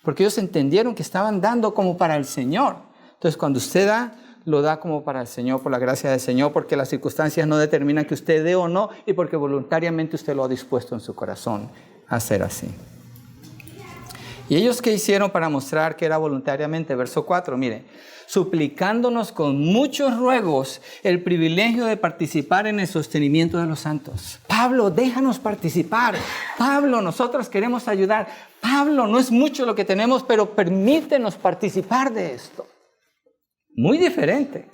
Porque ellos entendieron que estaban dando como para el Señor. Entonces, cuando usted da, lo da como para el Señor, por la gracia del Señor, porque las circunstancias no determinan que usted dé o no, y porque voluntariamente usted lo ha dispuesto en su corazón a hacer así. ¿Y ellos qué hicieron para mostrar que era voluntariamente? Verso 4, mire. Suplicándonos con muchos ruegos el privilegio de participar en el sostenimiento de los santos. Pablo, déjanos participar. Pablo, nosotros queremos ayudar. Pablo, no es mucho lo que tenemos, pero permítenos participar de esto. Muy diferente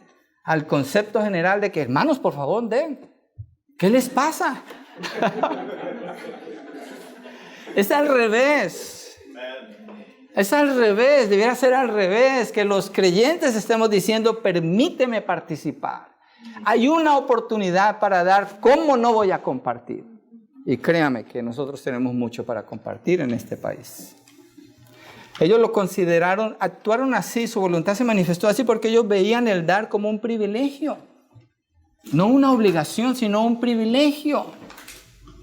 al concepto general de que, hermanos, por favor, den. ¿Qué les pasa? Es al revés. Es al revés, debiera ser al revés, que los creyentes estemos diciendo, permíteme participar. Hay una oportunidad para dar, ¿cómo no voy a compartir? Y créame que nosotros tenemos mucho para compartir en este país. Ellos lo consideraron, actuaron así, su voluntad se manifestó así porque ellos veían el dar como un privilegio. No una obligación, sino un privilegio.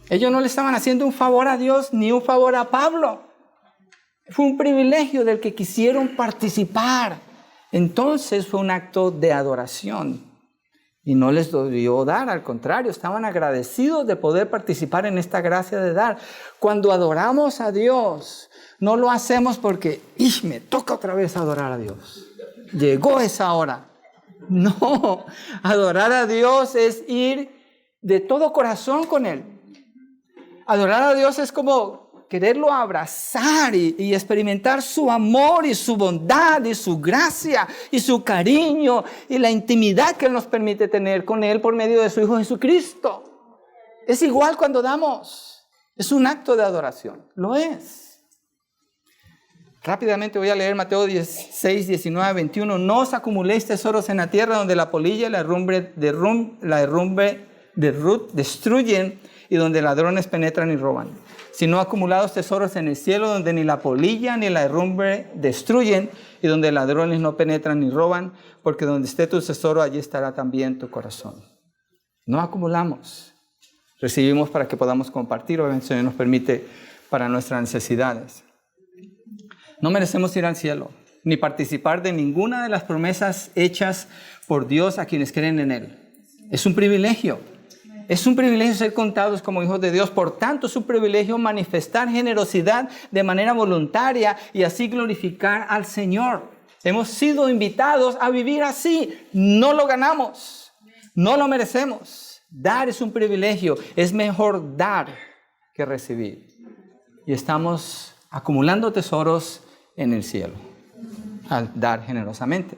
Ellos no le estaban haciendo un favor a Dios ni un favor a Pablo. Fue un privilegio del que quisieron participar. Entonces fue un acto de adoración. Y no les debió dar, al contrario, estaban agradecidos de poder participar en esta gracia de dar. Cuando adoramos a Dios, no lo hacemos porque, me toca otra vez adorar a Dios. Llegó esa hora. No, adorar a Dios es ir de todo corazón con Él. Adorar a Dios es como quererlo abrazar y experimentar su amor y su bondad y su gracia y su cariño y la intimidad que Él nos permite tener con Él por medio de su Hijo Jesucristo. Es igual cuando damos. Es un acto de adoración. Lo es. Rápidamente voy a leer Mateo 16, 19, 21. No os acumuléis tesoros en la tierra donde la polilla y la herrumbre destruyen y donde ladrones penetran y roban, sino acumulados tesoros en el cielo donde ni la polilla ni la herrumbre destruyen y donde ladrones no penetran ni roban, porque donde esté tu tesoro, allí estará también tu corazón. No acumulamos, recibimos para que podamos compartir, obviamente el Señor nos permite para nuestras necesidades. No merecemos ir al cielo, ni participar de ninguna de las promesas hechas por Dios a quienes creen en Él. Es un privilegio. Es un privilegio ser contados como hijos de Dios. Por tanto, es un privilegio manifestar generosidad de manera voluntaria y así glorificar al Señor. Hemos sido invitados a vivir así. No lo ganamos. No lo merecemos. Dar es un privilegio. Es mejor dar que recibir. Y estamos acumulando tesoros en el cielo al dar generosamente.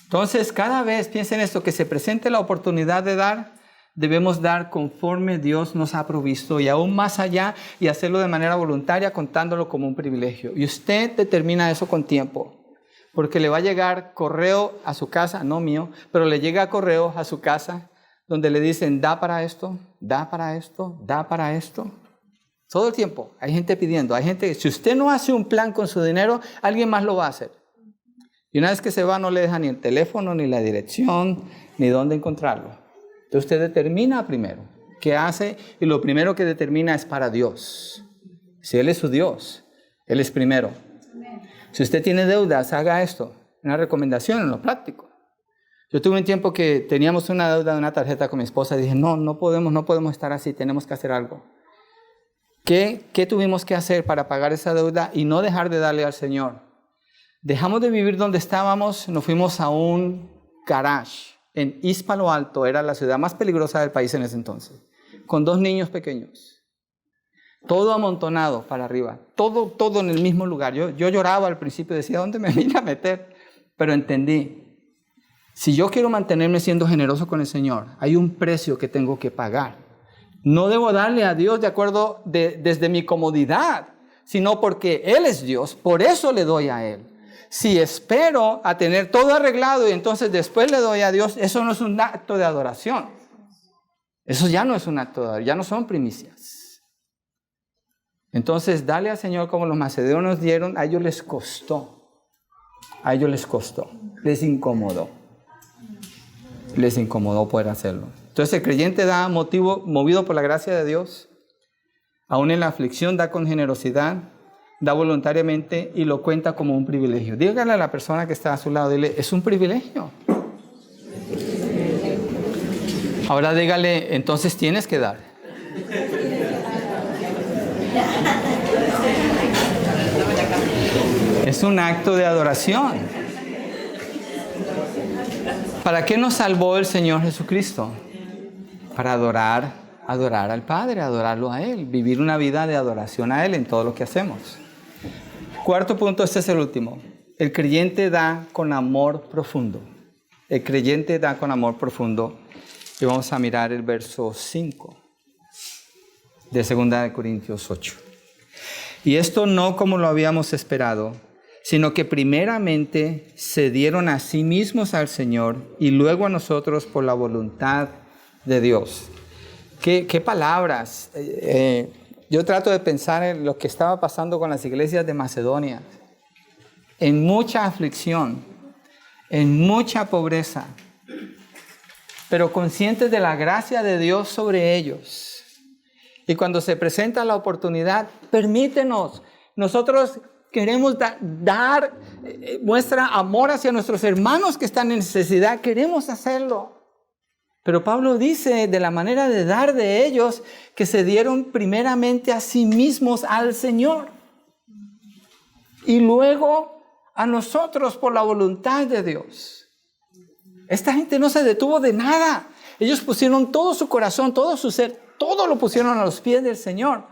Entonces, cada vez, piensen esto, que se presente la oportunidad de dar, debemos dar conforme Dios nos ha provisto y aún más allá, y hacerlo de manera voluntaria, contándolo como un privilegio. Y usted determina eso con tiempo, porque le va a llegar correo a su casa, no mío, pero le llega correo a su casa donde le dicen, da para esto, da para esto, da para esto. Todo el tiempo hay gente pidiendo, hay gente, si usted no hace un plan con su dinero, alguien más lo va a hacer. Y una vez que se va, no le deja ni el teléfono, ni la dirección, ni dónde encontrarlo. Entonces usted determina primero qué hace, y lo primero que determina es para Dios. Si Él es su Dios, Él es primero. Si usted tiene deudas, haga esto. Una recomendación en lo práctico. Yo tuve un tiempo que teníamos una deuda de una tarjeta con mi esposa y dije, no podemos estar así, tenemos que hacer algo. ¿Qué tuvimos que hacer para pagar esa deuda y no dejar de darle al Señor? Dejamos de vivir donde estábamos, nos fuimos a un garage en East Palo Alto, era la ciudad más peligrosa del país en ese entonces, con 2 niños pequeños. Todo amontonado para arriba, todo en el mismo lugar. Yo lloraba al principio, decía, ¿dónde me vine a meter? Pero entendí, si yo quiero mantenerme siendo generoso con el Señor, hay un precio que tengo que pagar. No debo darle a Dios de acuerdo desde mi comodidad, sino porque Él es Dios, por eso le doy a Él. Si espero a tener todo arreglado y entonces después le doy a Dios, eso no es un acto de adoración. Eso ya no es un acto de adoración, ya no son primicias. Entonces, dale al Señor como los macedonios dieron, a ellos les costó. A ellos les costó, les incomodó. Les incomodó poder hacerlo. Entonces el creyente da movido por la gracia de Dios. Aún en la aflicción da con generosidad. da voluntariamente y lo cuenta como un privilegio. Dígale a la persona que está a su lado, dile, es un privilegio. Ahora dígale, entonces tienes que dar. Es un acto de adoración. ¿Para qué nos salvó el Señor Jesucristo? Para adorar al Padre, adorarlo a Él, vivir una vida de adoración a Él en todo lo que hacemos. Cuarto punto, este es el último. El creyente da con amor profundo. El creyente da con amor profundo. Y vamos a mirar el verso 5 de 2 Corintios 8. Y esto no como lo habíamos esperado, sino que primeramente se dieron a sí mismos al Señor y luego a nosotros por la voluntad de Dios. ¿Qué palabras? Yo trato de pensar en lo que estaba pasando con las iglesias de Macedonia. En mucha aflicción, en mucha pobreza, pero conscientes de la gracia de Dios sobre ellos. Y cuando se presenta la oportunidad, permítenos, nosotros queremos dar muestra amor hacia nuestros hermanos que están en necesidad, queremos hacerlo. Pero Pablo dice de la manera de dar de ellos que se dieron primeramente a sí mismos al Señor. Y luego a nosotros por la voluntad de Dios. Esta gente no se detuvo de nada. Ellos pusieron todo su corazón, todo su ser, todo lo pusieron a los pies del Señor.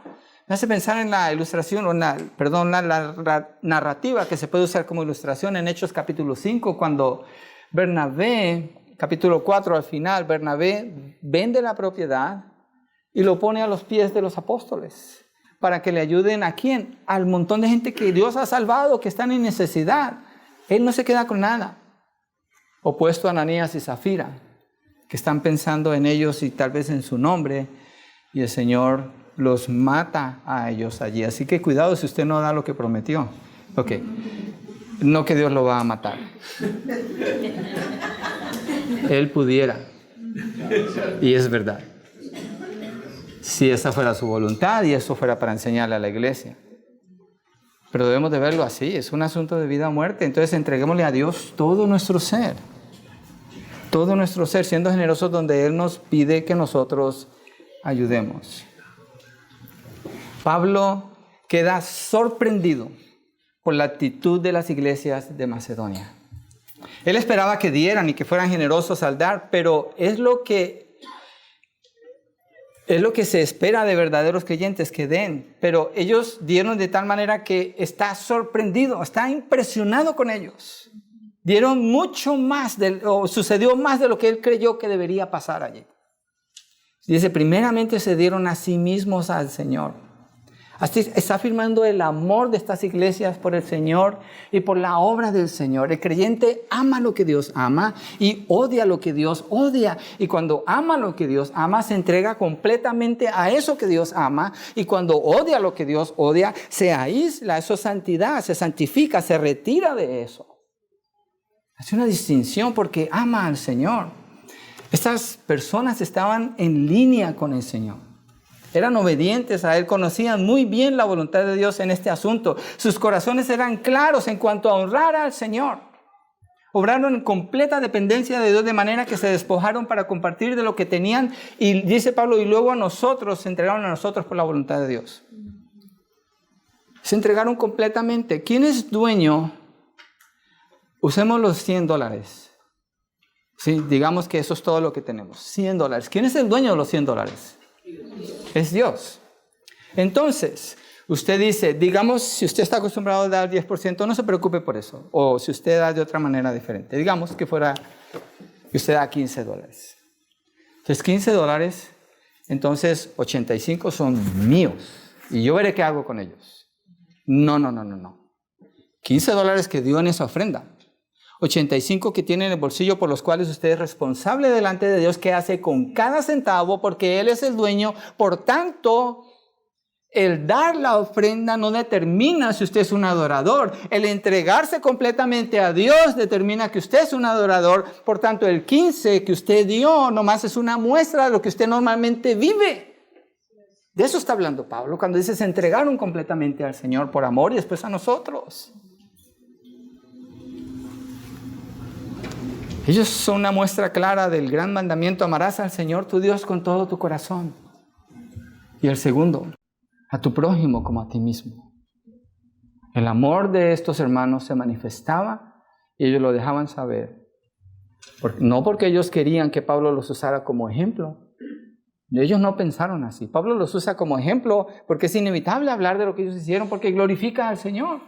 Me hace pensar en la ilustración, la narrativa que se puede usar como ilustración en Hechos capítulo 5, cuando Bernabé, capítulo 4 al final, Bernabé vende la propiedad y lo pone a los pies de los apóstoles para que le ayuden ¿a quién? Al montón de gente que Dios ha salvado, que están en necesidad. Él no se queda con nada. Opuesto a Ananías y Zafira, que están pensando en ellos y tal vez en su nombre, y el Señor los mata a ellos allí. Así que cuidado si usted no da lo que prometió. Ok, no que Dios lo va a matar. Él pudiera, y es verdad, si esa fuera su voluntad y eso fuera para enseñarle a la iglesia. Pero debemos de verlo así, es un asunto de vida o muerte. Entonces entreguémosle a Dios todo nuestro ser, siendo generosos donde Él nos pide que nosotros ayudemos. Pablo queda sorprendido por la actitud de las iglesias de Macedonia. Él esperaba que dieran y que fueran generosos al dar, pero es lo que se espera de verdaderos creyentes, que den. Pero ellos dieron de tal manera que está sorprendido, está impresionado con ellos. Dieron mucho más, sucedió más de lo que él creyó que debería pasar allí. Dice, primeramente se dieron a sí mismos al Señor. Así está afirmando el amor de estas iglesias por el Señor y por la obra del Señor. El creyente ama lo que Dios ama y odia lo que Dios odia. Y cuando ama lo que Dios ama, se entrega completamente a eso que Dios ama. Y cuando odia lo que Dios odia, se aísla, eso es santidad, se santifica, se retira de eso. Hace una distinción porque ama al Señor. Estas personas estaban en línea con el Señor. Eran obedientes a Él, conocían muy bien la voluntad de Dios en este asunto. Sus corazones eran claros en cuanto a honrar al Señor. Obraron en completa dependencia de Dios de manera que se despojaron para compartir de lo que tenían. Y dice Pablo, y luego a nosotros, se entregaron a nosotros por la voluntad de Dios. Se entregaron completamente. ¿Quién es dueño? Usemos los $100. Sí, digamos que eso es todo lo que tenemos. $100. ¿Quién es el dueño de los $100? Es Dios. Entonces, usted dice, digamos, si usted está acostumbrado a dar 10%, no se preocupe por eso. O si usted da de otra manera diferente. Digamos que usted da $15. Entonces, $15, entonces 85 son míos. Y yo veré qué hago con ellos. No. $15 que dio en esa ofrenda. 85 que tiene en el bolsillo, por los cuales usted es responsable delante de Dios, qué hace con cada centavo, porque Él es el dueño. Por tanto, el dar la ofrenda no determina si usted es un adorador. El entregarse completamente a Dios determina que usted es un adorador. Por tanto, el 15 que usted dio nomás es una muestra de lo que usted normalmente vive. De eso está hablando Pablo cuando dice se entregaron completamente al Señor por amor y después a nosotros. Ellos son una muestra clara del gran mandamiento: amarás al Señor tu Dios con todo tu corazón. Y el segundo, a tu prójimo como a ti mismo. El amor de estos hermanos se manifestaba y ellos lo dejaban saber. No porque ellos querían que Pablo los usara como ejemplo. Ellos no pensaron así. Pablo los usa como ejemplo porque es inevitable hablar de lo que ellos hicieron, porque glorifica al Señor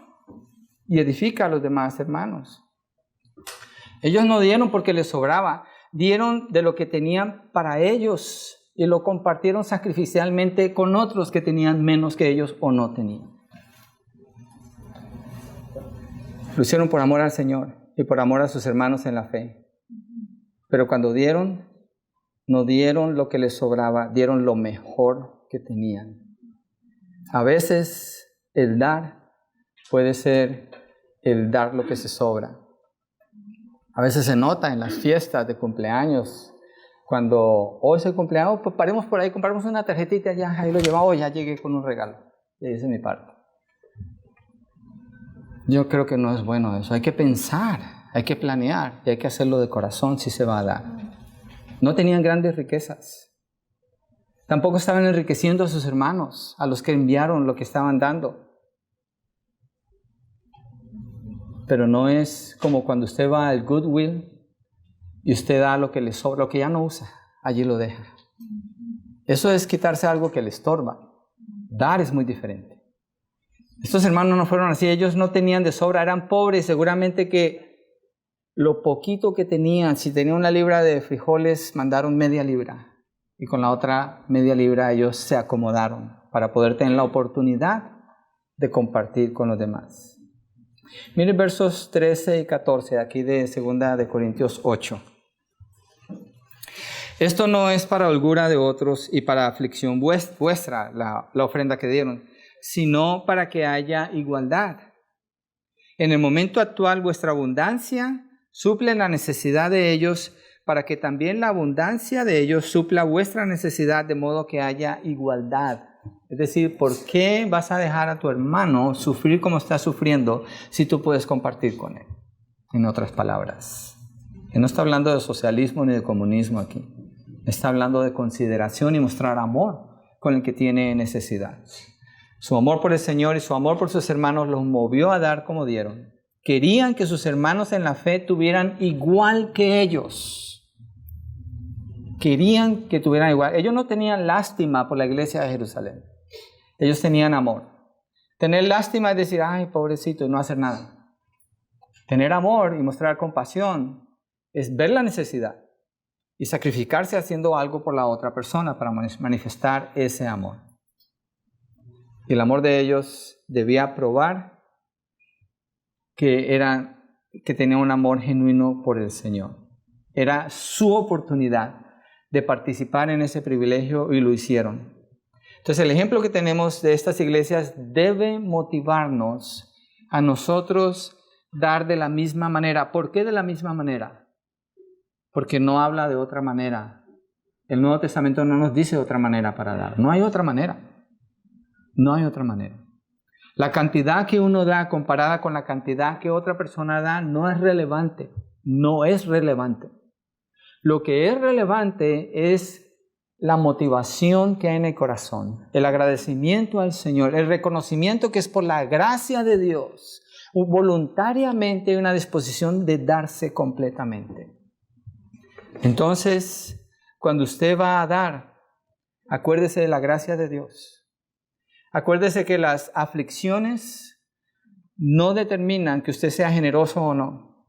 y edifica a los demás hermanos. Ellos no dieron porque les sobraba, dieron de lo que tenían para ellos y lo compartieron sacrificialmente con otros que tenían menos que ellos o no tenían. Lo hicieron por amor al Señor y por amor a sus hermanos en la fe. Pero cuando dieron, no dieron lo que les sobraba, dieron lo mejor que tenían. A veces el dar puede ser el dar lo que se sobra. A veces se nota en las fiestas de cumpleaños, cuando hoy es el cumpleaños, pues paremos por ahí, compramos una tarjetita, ya ahí lo llevamos, ya llegué con un regalo. Y esa es mi parte. Yo creo que no es bueno eso. Hay que pensar, hay que planear y hay que hacerlo de corazón si se va a dar. No tenían grandes riquezas. Tampoco estaban enriqueciendo a sus hermanos, a los que enviaron lo que estaban dando. Pero no es como cuando usted va al Goodwill y usted da lo que le sobra, lo que ya no usa, allí lo deja. Eso es quitarse algo que le estorba. Dar es muy diferente. Estos hermanos no fueron así, ellos no tenían de sobra, eran pobres, seguramente que lo poquito que tenían, si tenían 1 libra de frijoles, mandaron media libra. Y con la otra media libra ellos se acomodaron para poder tener la oportunidad de compartir con los demás. Miren versos 13 y 14 aquí de 2 de Corintios 8. Esto no es para holgura de otros y para aflicción vuestra, la ofrenda que dieron, sino para que haya igualdad. En el momento actual vuestra abundancia suple la necesidad de ellos, para que también la abundancia de ellos supla vuestra necesidad, de modo que haya igualdad. Es decir, ¿por qué vas a dejar a tu hermano sufrir como está sufriendo si tú puedes compartir con él? En otras palabras, no está hablando de socialismo ni de comunismo aquí. Está hablando de consideración y mostrar amor con el que tiene necesidad. Su amor por el Señor y su amor por sus hermanos los movió a dar como dieron. Querían que sus hermanos en la fe tuvieran igual que ellos. Querían que tuvieran igual. Ellos no tenían lástima por la iglesia de Jerusalén. Ellos tenían amor. Tener lástima es decir, ay, pobrecito, y no hacer nada. Tener amor y mostrar compasión es ver la necesidad y sacrificarse haciendo algo por la otra persona para manifestar ese amor. Y el amor de ellos debía probar que tenía un amor genuino por el Señor. Era su oportunidad de participar en ese privilegio y lo hicieron. Entonces el ejemplo que tenemos de estas iglesias debe motivarnos a nosotros dar de la misma manera. ¿Por qué de la misma manera? Porque no habla de otra manera. El Nuevo Testamento no nos dice otra manera para dar. No hay otra manera. No hay otra manera. La cantidad que uno da comparada con la cantidad que otra persona da no es relevante. No es relevante. Lo que es relevante es la motivación que hay en el corazón, el agradecimiento al Señor, el reconocimiento que es por la gracia de Dios. Voluntariamente hay una disposición de darse completamente. Entonces, cuando usted va a dar, acuérdese de la gracia de Dios. Acuérdese que las aflicciones no determinan que usted sea generoso o no.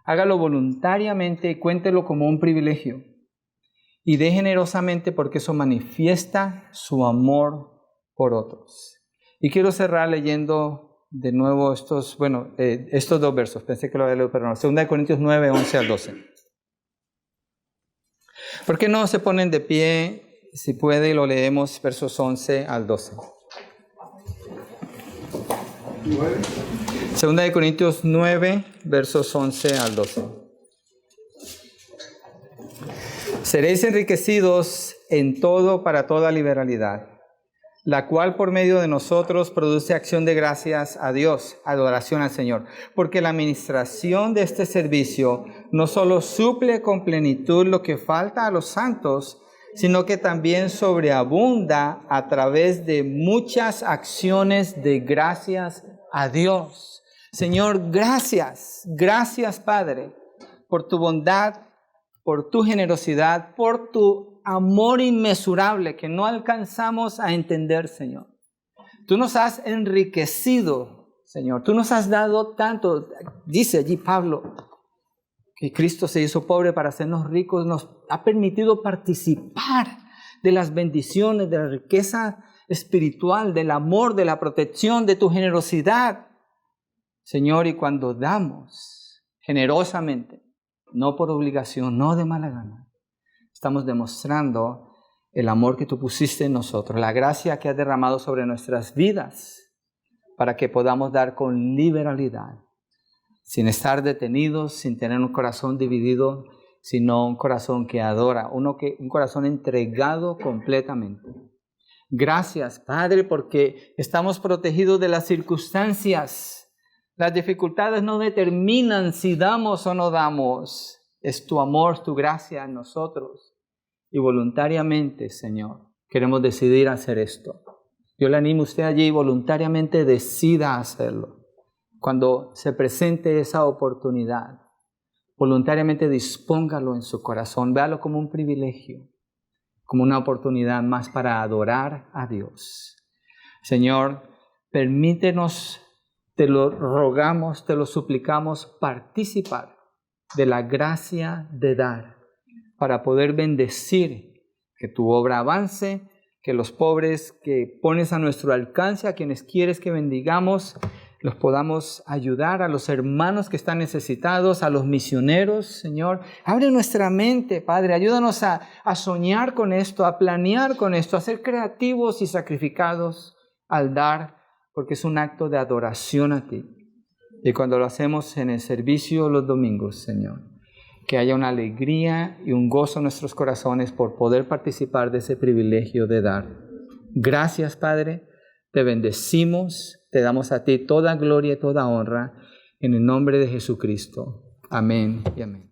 Hágalo voluntariamente y cuéntelo como un privilegio. Y dé generosamente porque eso manifiesta su amor por otros. Y quiero cerrar leyendo de nuevo estos 2 versos. Pensé que lo había leído, pero no. 2 Corintios 9, 11 al 12. ¿Por qué no se ponen de pie? Si puede, lo leemos versos 11 al 12. 2 Corintios 9, versos 11 al 12. Seréis enriquecidos en todo para toda liberalidad, la cual por medio de nosotros produce acción de gracias a Dios, adoración al Señor. Porque la administración de este servicio no solo suple con plenitud lo que falta a los santos, sino que también sobreabunda a través de muchas acciones de gracias a Dios. Señor, gracias, gracias Padre, por tu bondad, por tu generosidad, por tu amor inmesurable que no alcanzamos a entender, Señor. Tú nos has enriquecido, Señor. Tú nos has dado tanto. Dice allí Pablo que Cristo se hizo pobre para hacernos ricos. Nos ha permitido participar de las bendiciones, de la riqueza espiritual, del amor, de la protección, de tu generosidad, Señor. Y cuando damos generosamente, no por obligación, no de mala gana, estamos demostrando el amor que tú pusiste en nosotros, la gracia que has derramado sobre nuestras vidas para que podamos dar con liberalidad, sin estar detenidos, sin tener un corazón dividido, sino un corazón que adora, un corazón entregado completamente. Gracias, Padre, porque estamos protegidos de las circunstancias. Las dificultades no determinan si damos o no damos. Es tu amor, tu gracia en nosotros. Y voluntariamente, Señor, queremos decidir hacer esto. Yo le animo a usted allí, voluntariamente decida hacerlo. Cuando se presente esa oportunidad, voluntariamente dispóngalo en su corazón. Véalo como un privilegio, como una oportunidad más para adorar a Dios. Señor, permítenos, te lo rogamos, te lo suplicamos, participar de la gracia de dar para poder bendecir, que tu obra avance, que los pobres que pones a nuestro alcance, a quienes quieres que bendigamos, los podamos ayudar, a los hermanos que están necesitados, a los misioneros, Señor. Abre nuestra mente, Padre, ayúdanos a soñar con esto, a planear con esto, a ser creativos y sacrificados al dar, porque es un acto de adoración a ti. Y cuando lo hacemos en el servicio los domingos, Señor, que haya una alegría y un gozo en nuestros corazones por poder participar de ese privilegio de dar. Gracias, Padre, te bendecimos, te damos a ti toda gloria y toda honra, en el nombre de Jesucristo. Amén y amén.